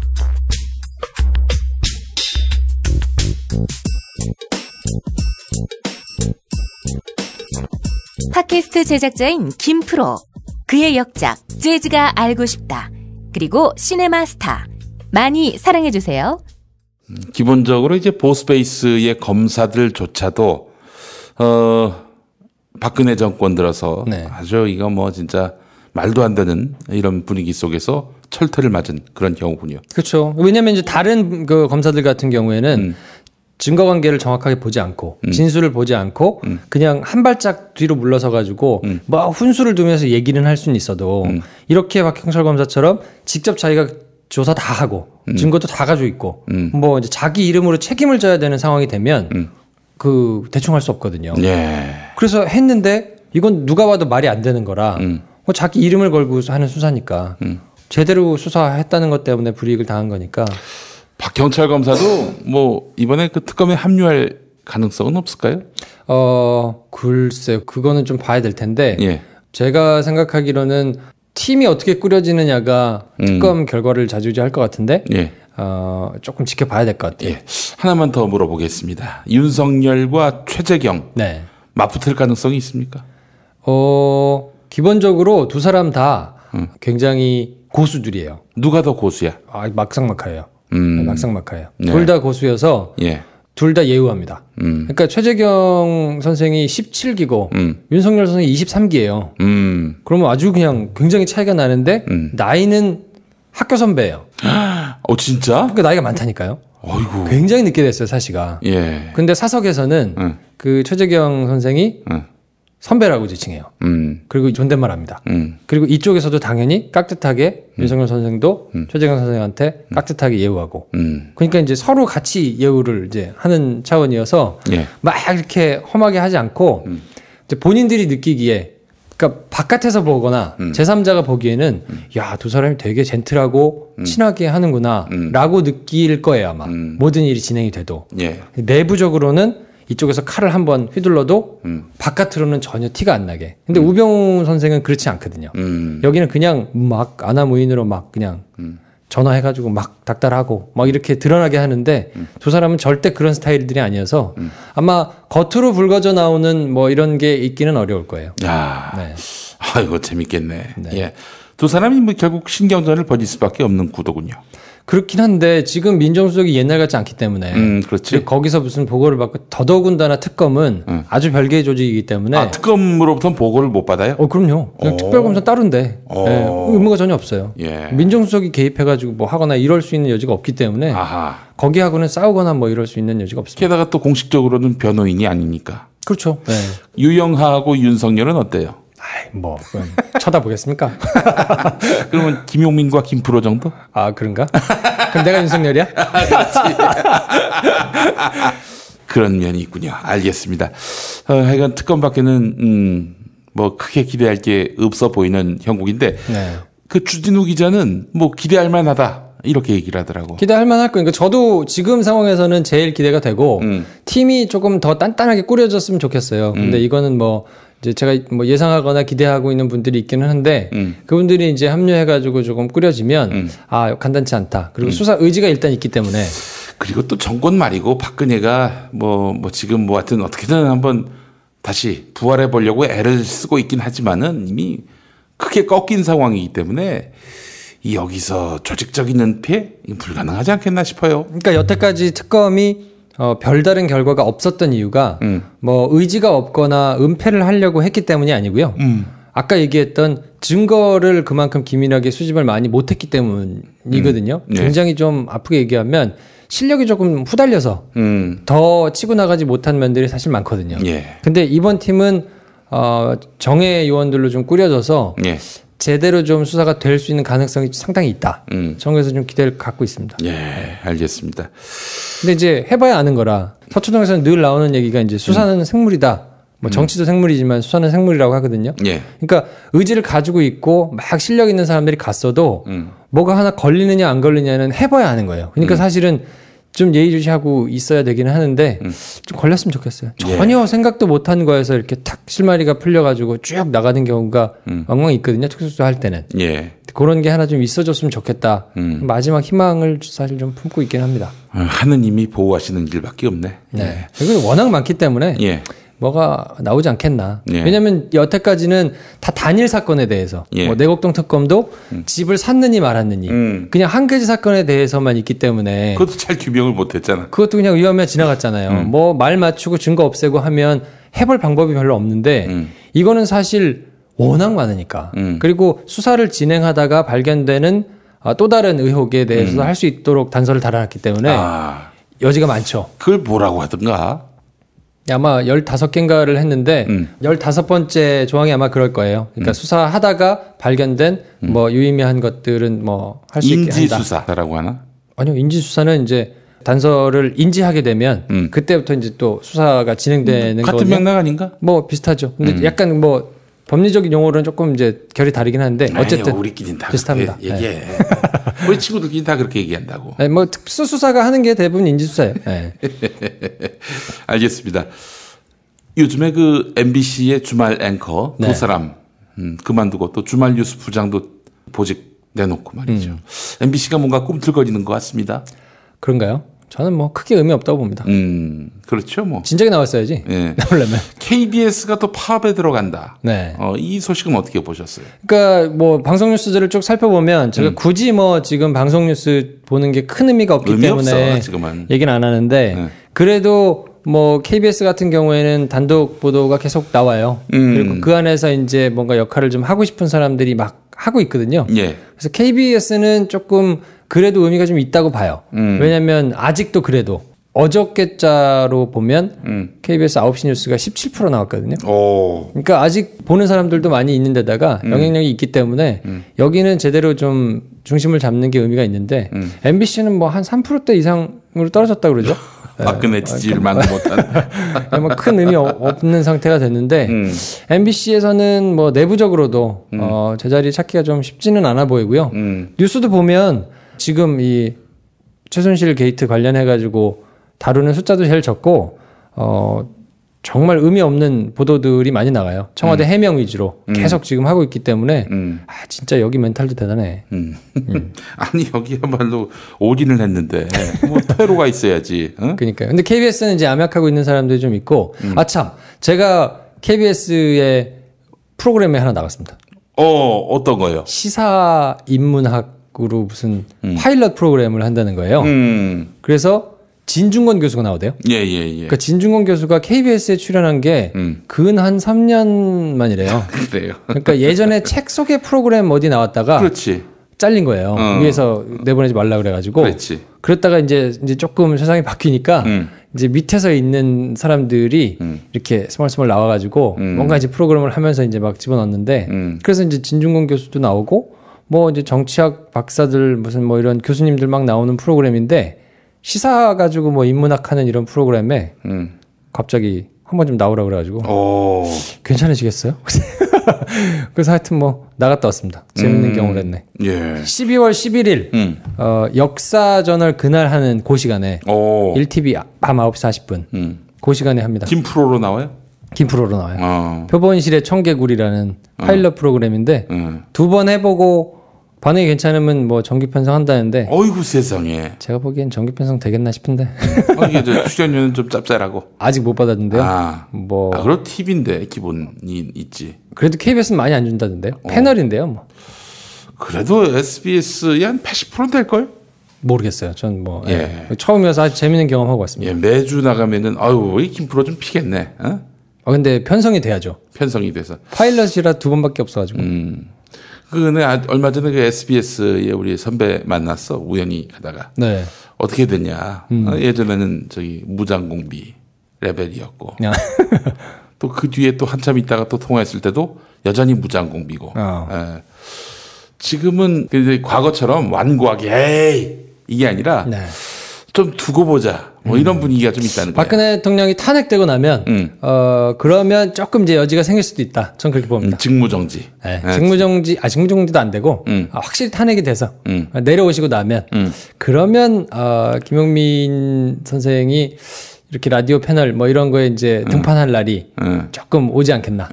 S20: 팟캐스트 제작자인 김프로, 그의 역작 재즈가 알고 싶다, 그리고 시네마 스타 많이 사랑해주세요.
S1: 기본적으로 이제 보스베이스의 검사들조차도 박근혜 정권 들어서 아주 이거 뭐 진짜 말도 안 되는 이런 분위기 속에서 철퇴를 맞은 그런 경우군요.
S6: 그렇죠. 왜냐하면 이제 다른 그 검사들 같은 경우에는 증거 관계를 정확하게 보지 않고 진술을 보지 않고 그냥 한 발짝 뒤로 물러서 가지고 뭐 훈수를 두면서 얘기는 할 수는 있어도 이렇게 박형철 검사처럼 직접 자기가 조사 다 하고 증거도 다 가지고 있고 뭐 이제 자기 이름으로 책임을 져야 되는 상황이 되면 그 대충 할 수 없거든요.
S1: 예.
S6: 그래서 했는데 이건 누가 봐도 말이 안 되는 거라 뭐 자기 이름을 걸고 하는 수사니까 제대로 수사했다는 것 때문에 불이익을 당한 거니까.
S1: 박형철 검사도 뭐 이번에 그 특검에 합류할 가능성은 없을까요?
S6: 글쎄요. 그거는 좀 봐야 될 텐데.
S1: 예.
S6: 제가 생각하기로는 팀이 어떻게 꾸려지느냐가 특검 결과를 좌지우지할 것 같은데.
S1: 예.
S6: 조금 지켜봐야 될 것 같아요.
S1: 예. 하나만 더 물어보겠습니다. 윤석열과 최재경.
S6: 네.
S1: 맞붙을 가능성이 있습니까?
S6: 기본적으로 두 사람 다 굉장히 고수들이에요.
S1: 누가 더 고수야?
S6: 막상막하예요. 막상막하예요.
S1: 네.
S6: 둘 다 고수여서
S1: 예.
S6: 둘 다 예우합니다. 그러니까 최재경 선생이 17기고 윤석열 선생이 23기예요. 그러면 아주 그냥 굉장히 차이가 나는데 나이는 학교 선배예요.
S1: 진짜?
S6: 그러니까 나이가 많다니까요.
S1: 어이구.
S6: 굉장히 늦게 됐어요, 사시가.
S1: 예.
S6: 근데 사석에서는 그 최재경 선생이 선배라고 지칭해요. 그리고 존댓말합니다. 그리고 이쪽에서도 당연히 깍듯하게 윤석열 선생도 최재경 선생한테 깍듯하게 예우하고. 그러니까 이제 서로 같이 예우를 이제 하는 차원이어서
S1: 예.
S6: 막 이렇게 험하게 하지 않고 이제 본인들이 느끼기에, 그러니까 바깥에서 보거나 제3자가 보기에는 야, 두 사람이 되게 젠틀하고 친하게 하는구나라고 느낄 거예요, 아마. 모든 일이 진행이 돼도.
S1: 예.
S6: 내부적으로는 이쪽에서 칼을 한번 휘둘러도 바깥으로는 전혀 티가 안 나게. 근데 우병우 선생은 그렇지 않거든요. 여기는 그냥 막 아나무인으로 막 그냥 전화해가지고 막 닥달하고 막 이렇게 드러나게 하는데 두 사람은 절대 그런 스타일들이 아니어서 아마 겉으로 붉어져 나오는 뭐 이런 게 있기는 어려울 거예요.
S1: 야,
S6: 네.
S1: 이거 재밌겠네. 예. 두 사람이 뭐 결국 신경전을 벌일 수밖에 없는 구도군요.
S6: 그렇긴 한데 지금 민정수석이 옛날 같지 않기 때문에
S1: 그렇지.
S6: 거기서 무슨 보고를 받고, 더더군다나 특검은 아주 별개의 조직이기 때문에.
S1: 특검으로부터는 보고를 못 받아요?
S6: 그럼요. 그냥 특별검사 따른데 의무가 전혀 없어요.
S1: 예.
S6: 민정수석이 개입해가지고 뭐 하거나 이럴 수 있는 여지가 없기 때문에 거기하고는 싸우거나 뭐 이럴 수 있는 여지가 없습니다.
S1: 게다가 또 공식적으로는 변호인이 아니니까.
S6: 그렇죠. 네.
S1: 유영하하고 윤석열은 어때요?
S6: 뭐 그럼 쳐다보겠습니까?
S1: 그러면 김용민과 김프로 정도?
S6: 그런가? 그럼 내가 윤석열이야?
S1: 그런 면이 있군요. 알겠습니다. 하여간 특검 밖에는 뭐 크게 기대할 게 없어 보이는 형국인데 그 주진우 기자는 뭐 기대할 만하다 이렇게 얘기를 하더라고.
S6: 기대할 만할 거니까 저도 지금 상황에서는 제일 기대가 되고 팀이 조금 더 단단하게 꾸려졌으면 좋겠어요. 근데 이거는 뭐 이제 제가 뭐 예상하거나 기대하고 있는 분들이 있기는 한데 그분들이 이제 합류해가지고 조금 꾸려지면 간단치 않다. 그리고 수사 의지가 일단 있기 때문에.
S1: 그리고 또 정권 말이고 박근혜가 뭐 지금 뭐 하여튼 어떻게든 한번 다시 부활해 보려고 애를 쓰고 있긴 하지만은 이미 크게 꺾인 상황이기 때문에 여기서 조직적인 은폐 불가능하지 않겠나 싶어요.
S6: 그러니까 여태까지 특검이 별다른 결과가 없었던 이유가 뭐 의지가 없거나 은폐를 하려고 했기 때문이 아니고요. 아까 얘기했던 증거를 그만큼 기민하게 수집을 많이 못했기 때문이거든요. 굉장히 좀 아프게 얘기하면 실력이 조금 후달려서 더 치고 나가지 못한 면들이 사실 많거든요. 근데 이번 팀은 정예 요원들로 좀 꾸려져서 제대로 좀 수사가 될 수 있는 가능성이 상당히 있다. 저는 좀 기대를 갖고 있습니다.
S1: 예, 알겠습니다.
S6: 근데 이제 해봐야 아는 거라 서초동에서는 늘 나오는 얘기가 이제 수사는 생물이다. 뭐 정치도 생물이지만 수사는 생물이라고 하거든요.
S1: 예.
S6: 그러니까 의지를 가지고 있고 막 실력 있는 사람들이 갔어도 뭐가 하나 걸리느냐 안 걸리느냐는 해봐야 아는 거예요. 그러니까 사실은 좀 예의주시하고 있어야 되기는 하는데 좀 걸렸으면 좋겠어요. 전혀 생각도 못한 거에서 이렇게 탁 실마리가 풀려가지고 쭉 나가는 경우가 왕왕 있거든요. 특수수사 할 때는.
S1: 예.
S6: 그런 게 하나 좀 있어줬으면 좋겠다. 마지막 희망을 사실 좀 품고 있긴 합니다.
S1: 하느님이 보호하시는 길밖에 없네.
S6: 네. 그리고 워낙 많기 때문에
S1: 예.
S6: 뭐가 나오지 않겠나.
S1: 예.
S6: 왜냐하면 여태까지는 다 단일 사건에 대해서
S1: 예.
S6: 뭐 내곡동 특검도 집을 샀느니 말았느니 그냥 한 가지 사건에 대해서만 있기 때문에
S1: 그것도 잘 규명을 못했잖아.
S6: 그것도 그냥 위험해 지나갔잖아요. 뭐 말 맞추고 증거 없애고 하면 해볼 방법이 별로 없는데 이거는 사실 워낙 많으니까. 그리고 수사를 진행하다가 발견되는 또 다른 의혹에 대해서도 할 수 있도록 단서를 달아놨기 때문에 여지가 많죠.
S1: 그걸 뭐라고 하던가?
S6: 아마 15개인가를 했는데 15번째 조항이 아마 그럴 거예요. 그러니까 수사하다가 발견된 뭐 유의미한 것들은 뭐 할 수 있게 한다.
S1: 인지수사라고 하나?
S6: 아니요. 인지수사는 이제 단서를 인지하게 되면 그때부터 이제 또 수사가 진행되는
S1: 같은
S6: 거거든요.
S1: 맥락 아닌가?
S6: 뭐 비슷하죠. 근데 약간 뭐 법리적인 용어로는 조금 이제 결이 다르긴 한데 어쨌든
S1: 우리끼리는 다
S6: 비슷합니다.
S1: 얘기해.
S6: 네.
S1: 우리 친구들끼리 다 그렇게 얘기한다고.
S6: 네, 뭐 특수수사가 하는 게 대부분 인지수사예요. 네.
S1: 알겠습니다. 요즘에 그 MBC의 주말 앵커 두 사람 그만두고 또 주말 뉴스 부장도 보직 내놓고 말이죠. MBC가 뭔가 꿈틀거리는 것 같습니다.
S6: 그런가요? 저는 뭐 크게 의미 없다고 봅니다.
S1: 그렇죠, 뭐.
S6: 진작에 나왔어야지.
S1: 예.
S6: 나오려면.
S1: KBS가 또 파업에 들어간다.
S6: 네.
S1: 이 소식은 어떻게 보셨어요?
S6: 그러니까 뭐 방송 뉴스들을 쭉 살펴보면 제가 굳이 뭐 지금 방송 뉴스 보는 게 큰 의미가 없기 때문에
S1: 없어, 지금은.
S6: 얘기는 안 하는데 그래도 뭐 KBS 같은 경우에는 단독 보도가 계속 나와요. 그리고 그 안에서 이제 뭔가 역할을 좀 하고 싶은 사람들이 막 하고 있거든요.
S1: 예.
S6: 그래서 KBS는 조금 그래도 의미가 좀 있다고 봐요. 왜냐하면 아직도 그래도 어저께자로 보면 KBS 9시 뉴스가 17% 나왔거든요. 그러니까 아직 보는 사람들도 많이 있는 데다가 영향력이 있기 때문에 여기는 제대로 좀 중심을 잡는 게 의미가 있는데 MBC는 뭐 한 3%대 이상으로 떨어졌다고 그러죠.
S1: 박근혜 지지를 막지 못한.
S6: 뭐 큰 의미 없는 상태가 됐는데 MBC에서는 뭐 내부적으로도 제자리 찾기가 좀 쉽지는 않아 보이고요. 뉴스도 보면 지금 이 최순실 게이트 관련해가지고 다루는 숫자도 제일 적고 정말 의미 없는 보도들이 많이 나가요. 청와대 해명 위주로 계속 지금 하고 있기 때문에 진짜 여기 멘탈도 대단해.
S1: 아니 여기야말로 올인을 했는데 뭐 퇴로가 있어야지. 어?
S6: 그러니까요. 근데 KBS는 이제 암약하고 있는 사람들이 좀 있고 참 제가 KBS의 프로그램에 하나 나갔습니다.
S1: 어떤 거요?
S6: 시사 인문학으로 무슨 파일럿 프로그램을 한다는 거예요. 그래서 진중권 교수가 나오대요.
S1: 예.
S6: 그러니까 진중권 교수가 KBS에 출연한 게 근 한 3년 만이래요.
S1: 그래요.
S6: 그러니까 예전에 책 소개 프로그램 어디 나왔다가
S1: 그렇지.
S6: 잘린 거예요. 위에서 내보내지 말라 그래가지고.
S1: 그렇지.
S6: 그랬다가 이제 조금 세상이 바뀌니까 이제 밑에서 있는 사람들이 이렇게 스멀스멀 나와가지고 뭔가 이제 프로그램을 하면서 이제 막 집어넣는데 그래서 이제 진중권 교수도 나오고 뭐 이제 정치학 박사들 무슨 뭐 이런 교수님들 막 나오는 프로그램인데 시사 가지고 뭐 인문학 하는 이런 프로그램에 갑자기 한번 좀 나오라 그래가지고 괜찮으시겠어요? 그래서 하여튼 뭐 나갔다 왔습니다. 재밌는 경우를 했네.
S1: 예.
S6: 12월 11일 역사저널 그날 하는 그 시간에 1TV 밤 9시 40분 그 시간에 합니다.
S1: 김프로로 나와요?
S6: 김프로로 나와요. 표본실의 청개구리라는 파일럿 프로그램인데 2번 해보고 반응이 괜찮으면 뭐 정기 편성한다는데.
S1: 어이구 세상에.
S6: 제가 보기엔 정기 편성 되겠나 싶은데.
S1: 이게 출연료는 좀 짭짤하고.
S6: 아직 못 받았는데요.
S1: 그럼 TV인데 기본이 있지.
S6: 그래도 KBS는 많이 안 준다던데요. 패널인데요, 뭐.
S1: 그래도 SBS에 한 80% 될 걸?
S6: 모르겠어요. 전 뭐 처음이어서 아주 재밌는 경험하고 왔습니다.
S1: 예, 매주 나가면은 이 김프로 좀 피겠네.
S6: 근데 편성이 돼야죠.
S1: 편성이 돼서.
S6: 파일럿이라 2번밖에 없어가지고.
S1: 그거는 얼마 전에 그 SBS에 우리 선배 만났어. 우연히 가다가.
S6: 네.
S1: 어떻게 됐냐. 예전에는 저기 무장공비 레벨이었고. 또 그 뒤에 또 한참 있다가 또 통화했을 때도 여전히 무장공비고. 예. 지금은 이제 과거처럼 완고하게 에이 이게 아니라
S6: 네.
S1: 좀 두고 보자. 뭐 이런 분위기가 좀 있다는 거예요.
S6: 박근혜 대통령이 탄핵되고 나면 그러면 조금 이제 여지가 생길 수도 있다. 전 그렇게 봅니다.
S1: 직무정지.
S6: 네. 직무정지도 안 되고 확실히 탄핵이 돼서 내려오시고 나면 그러면 김용민 선생이 이렇게 라디오 패널 뭐 이런 거에 이제 등판할 날이 조금 오지 않겠나.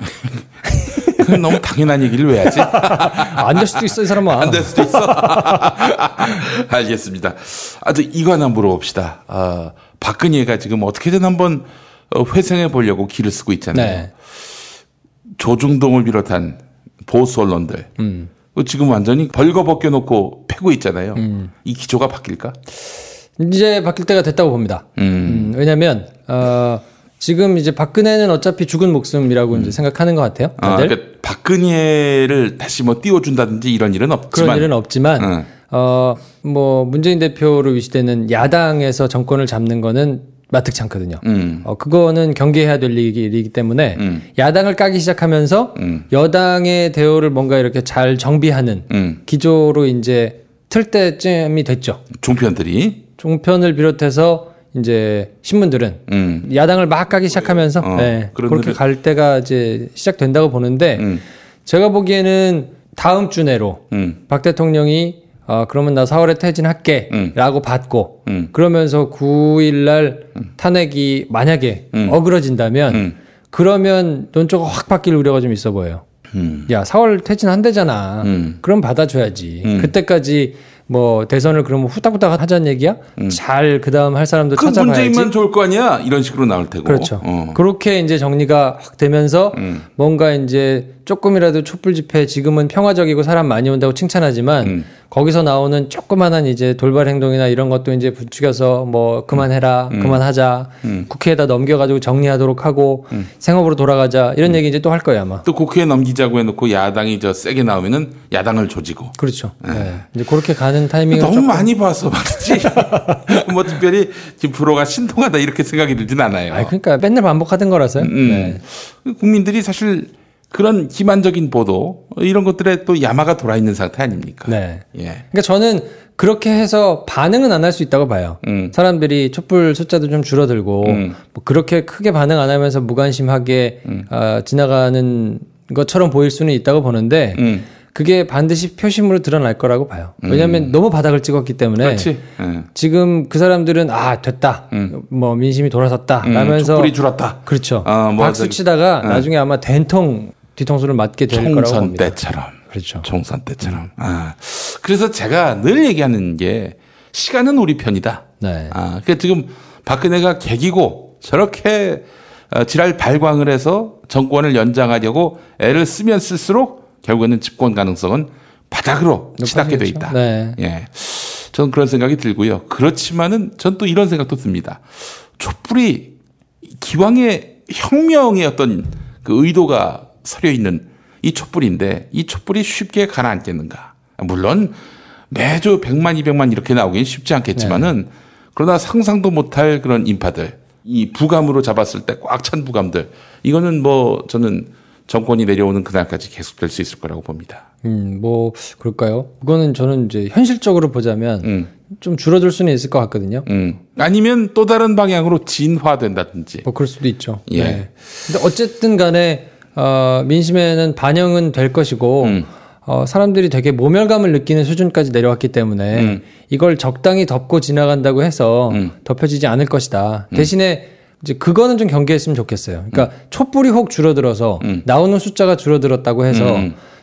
S1: 그건 너무 당연한 얘기를 왜 하지?
S6: 안 될 수도 있어, 이 사람아.
S1: 안 될 수도 있어. 알겠습니다. 이거 하나 물어봅시다. 박근혜가 지금 어떻게든 한번 회생해 보려고 기를 쓰고 있잖아요. 네. 조중동을 비롯한 보수 언론들. 지금 완전히 벌거벗겨 놓고 패고 있잖아요. 이 기조가 바뀔까?
S6: 이제 바뀔 때가 됐다고 봅니다. 왜냐면, 지금 이제 박근혜는 어차피 죽은 목숨이라고 이제 생각하는 것 같아요.
S1: 그러니까 박근혜를 다시 뭐 띄워준다든지 이런 일은 없지만.
S6: 그런 일은 없지만, 뭐 문재인 대표로 위시되는 야당에서 정권을 잡는 거는 마뜩치 않거든요. 그거는 경계해야 될 일이기 때문에 야당을 까기 시작하면서 여당의 대우를 뭔가 이렇게 잘 정비하는 기조로 이제 틀 때쯤이 됐죠. 종편을 비롯해서 이제 신문들은 야당을 막 까기 시작하면서 그렇게 갈 때가 이제 시작된다고 보는데 제가 보기에는 다음 주 내로 박 대통령이 그러면 나 4월에 퇴진할게 라고 받고 그러면서 9일 날 탄핵이 만약에 어그러진다면 그러면 논조가 확 바뀔 우려가 좀 있어 보여요. 야 4월 퇴진한대잖아. 그럼 받아줘야지. 그때까지 뭐 대선을 그러면 후딱후딱 하자는 얘기야? 잘 그다음 할 사람도 찾아봐야지.
S1: 문재인만 좋을 거 아니야? 이런 식으로 나올 테고.
S6: 그렇죠. 그렇게 이제 정리가 확 되면서 뭔가 이제 조금이라도 촛불 집회 지금은 평화적이고 사람 많이 온다고 칭찬하지만 거기서 나오는 조그만한 이제 돌발 행동이나 이런 것도 이제 부추겨서 뭐 그만해라, 그만하자, 국회에다 넘겨가지고 정리하도록 하고 생업으로 돌아가자 이런 얘기 이제 또 할 거예요 아마.
S1: 또 국회에 넘기자고 해놓고 야당이 세게 나오면은 야당을 조지고.
S6: 그렇죠. 네. 이제 그렇게 가는 타이밍을
S1: 너무 많이 봐서 말이지. 뭐 특별히 지금 프로가 신통하다 이렇게 생각이 들진 않아요.
S6: 그러니까 맨날 반복하던 거라서요. 네.
S1: 국민들이 사실 그런 기만적인 보도 이런 것들에 또 야마가 돌아 있는 상태 아닙니까?
S6: 네. 예. 그러니까 저는 그렇게 해서 반응은 안 할 수 있다고 봐요. 사람들이 촛불 숫자도 좀 줄어들고 뭐 그렇게 크게 반응 안 하면서 무관심하게 지나가는 것처럼 보일 수는 있다고 보는데 그게 반드시 표심으로 드러날 거라고 봐요. 왜냐하면 너무 바닥을 찍었기 때문에 지금 그 사람들은 됐다. 뭐 민심이 돌아섰다. 라면서
S1: 촛불이 줄었다.
S6: 그렇죠. 박수 치다가 나중에 아마 된통 뒤통수를 맞게 될 거라고 봅니다.
S1: 총선 때처럼.
S6: 그렇죠.
S1: 총선 때처럼. 그래서 제가 늘 얘기하는 게 시간은 우리 편이다.
S6: 네.
S1: 그러니까 지금 박근혜가 개기고 저렇게 지랄 발광을 해서 정권을 연장하려고 애를 쓰면 쓸수록 결국에는 집권 가능성은 바닥으로 치닫게 돼 있다.
S6: 네.
S1: 예. 저는 그런 생각이 들고요. 그렇지만은 전 또 이런 생각도 듭니다. 촛불이 기왕의 혁명의 어떤 그 의도가 서려 있는 이 촛불인데 이 촛불이 쉽게 가라앉겠는가. 물론 매주 100만, 200만 이렇게 나오긴 쉽지 않겠지만은 그러나 상상도 못할 그런 인파들, 이 부감으로 잡았을 때 꽉 찬 부감들, 이거는 뭐 저는 정권이 내려오는 그날까지 계속될 수 있을 거라고 봅니다.
S6: 뭐 그럴까요? 그거는 저는 이제 현실적으로 보자면 좀 줄어들 수는 있을 것 같거든요.
S1: 아니면 또 다른 방향으로 진화된다든지.
S6: 뭐 그럴 수도 있죠.
S1: 예.
S6: 네. 근데 어쨌든 간에 민심에는 반영은 될 것이고 사람들이 되게 모멸감을 느끼는 수준까지 내려왔기 때문에 이걸 적당히 덮고 지나간다고 해서 덮여지지 않을 것이다. 대신에 이제 그거는 좀 경계했으면 좋겠어요. 그러니까 촛불이 혹 줄어들어서 나오는 숫자가 줄어들었다고 해서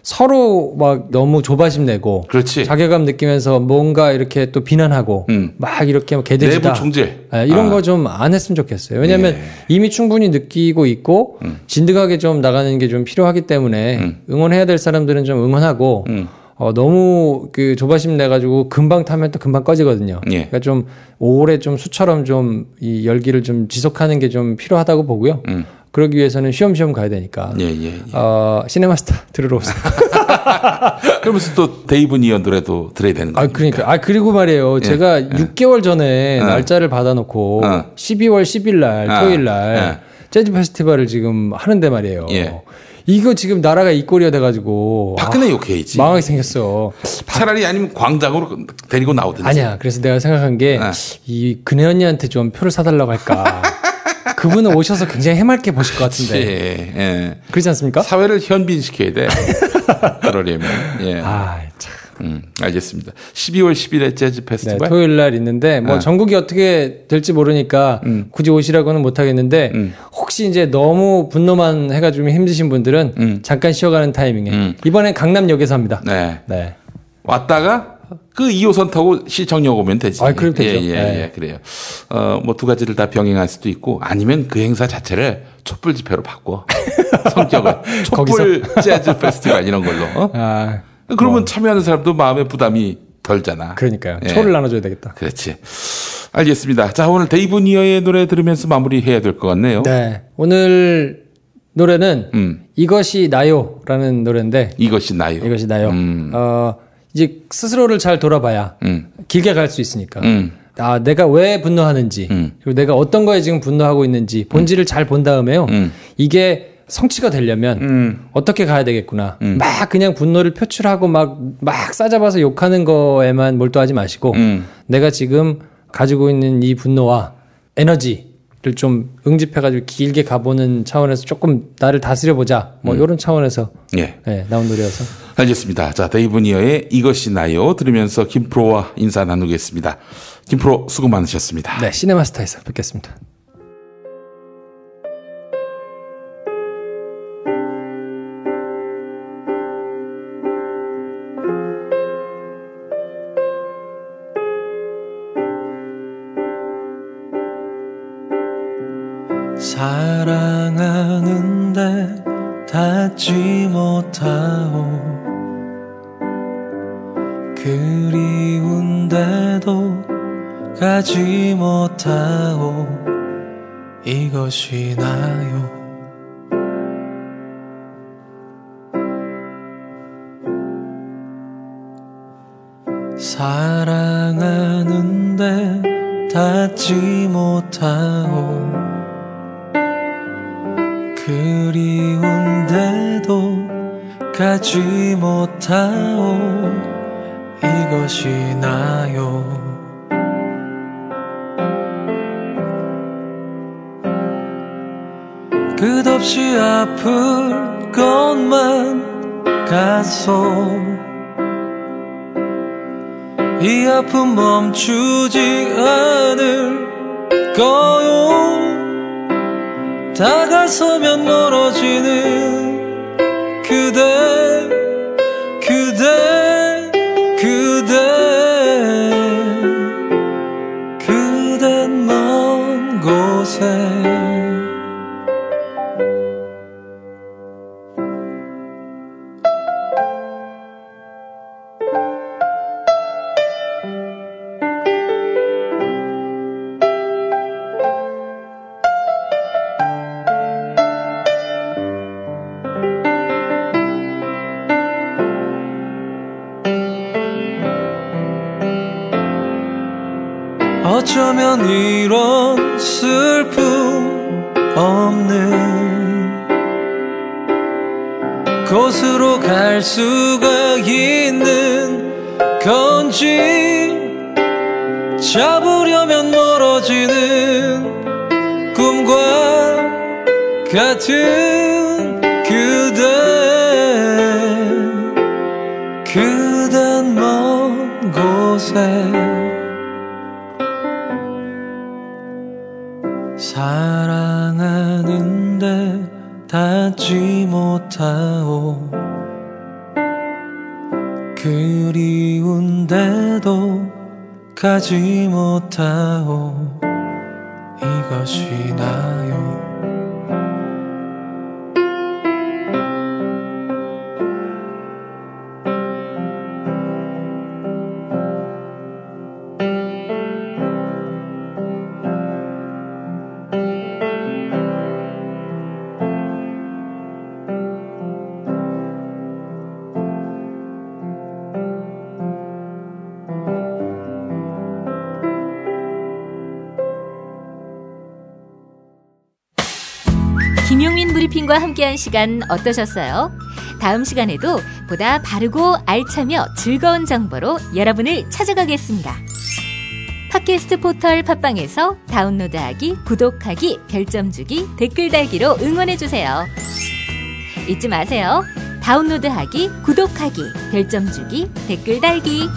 S6: 서로 막 너무 조바심 내고
S1: 그렇지.
S6: 자괴감 느끼면서 뭔가 이렇게 또 비난하고 막 이렇게 개돼지다.
S1: 내부 총질.
S6: 이런 거 좀 안 했으면 좋겠어요. 왜냐하면 이미 충분히 느끼고 있고 진득하게 좀 나가는 게 좀 필요하기 때문에 응원해야 될 사람들은 좀 응원하고 너무 그 조바심 내가지고 금방 타면 또 금방 꺼지거든요. 그러니까 좀 오래 좀 수처럼 좀 이 열기를 좀 지속하는 게 좀 필요하다고 보고요. 그러기 위해서는 쉬엄쉬엄 가야 되니까. 시네마스터 들으러 오세요.
S1: 그러면서 또 데이브 니어 노래도 들어야 되는 거예요.
S6: 그러니까. 그리고 말이에요. 제가 6개월 전에 날짜를 받아놓고 12월 10일 날 토요일 날 재즈 페스티벌을 지금 하는데 말이에요.
S1: 예.
S6: 이거 지금 나라가 이 꼴이야 돼가지고
S1: 박근혜 욕해야지.
S6: 망하게 생겼어.
S1: 차라리 아니면 광장으로 데리고 나오든지.
S6: 아니야. 그래서 내가 생각한 게 이 근혜 언니한테 좀 표를 사달라고 할까. 그분은 오셔서 굉장히 해맑게 보실 것 같은데.
S1: 예.
S6: 그렇지 않습니까?
S1: 사회를 현빈시켜야 돼. 그러려면. 예.
S6: 아, 참.
S1: 알겠습니다. 12월 10일에 재즈 페스티벌.
S6: 네, 토요일 날 있는데 뭐 전국이 어떻게 될지 모르니까 굳이 오시라고는 못 하겠는데 혹시 이제 너무 분노만 해가지고 힘드신 분들은 잠깐 쉬어가는 타이밍에 이번엔 강남역에서 합니다.
S1: 네. 네. 왔다가 그 2호선 타고 시청역 오면 되지.
S6: 아, 그럼 되죠.
S1: 예, 그래요. 뭐 두 가지를 다 병행할 수도 있고 아니면 그 행사 자체를 촛불 집회로 바꿔. 성격을. 촛불 재즈 페스티벌 이런 걸로. 그러면 참여하는 사람도 마음의 부담이 덜잖아.
S6: 그러니까요. 초를 나눠줘야 되겠다.
S1: 그렇지. 알겠습니다. 자, 오늘 데이브 니어의 노래 들으면서 마무리해야 될 것 같네요.
S6: 네. 오늘 노래는 이것이 나요라는 노래인데.
S1: 이것이 나요.
S6: 이것이 나요. 이제 스스로를 잘 돌아봐야 길게 갈 수 있으니까. 아, 내가 왜 분노하는지, 그리고 내가 어떤 거에 지금 분노하고 있는지 본질을 잘 본 다음에요. 이게 성취가 되려면 어떻게 가야 되겠구나. 막 그냥 분노를 표출하고 막 싸잡아서 욕하는 거에만 몰두하지 마시고 내가 지금 가지고 있는 이 분노와 에너지를 좀 응집해가지고 길게 가보는 차원에서 조금 나를 다스려보자. 뭐 이런 차원에서 네, 나온 노래여서.
S1: 알겠습니다. 자, 데이브 니어의 이것이 나요 들으면서 김프로와 인사 나누겠습니다. 김프로 수고 많으셨습니다.
S6: 네, 시네마스터에서 뵙겠습니다.
S7: 사랑하는데 닿지 못하오 그리운데도 가지 못하오 이것이 나요 사랑하는데 닿지 못하오 그리운데도 가지 못하오 이것이 나요 끝없이 아플 것만 같소 이 아픔 멈추지 않을 거요 다가서면 멀어지는 그대 그대 그대 그댄 먼 곳에 어쩌면 이런 슬픔 없는 곳으로 갈 수가 있는 건지 잡으려면 멀어지는 꿈과 같은 그댄 먼 곳에 사랑하는데 닿지 못하오 그리운데도 가지 못하오 이것이 나요
S20: 브리핑과 함께한 시간 어떠셨어요? 다음 시간에도 보다 바르고 알차며 즐거운 정보로 여러분을 찾아가겠습니다. 팟캐스트 포털 팟빵에서 다운로드하기, 구독하기, 별점 주기, 댓글 달기로 응원해주세요. 잊지 마세요. 다운로드하기, 구독하기, 별점 주기, 댓글 달기.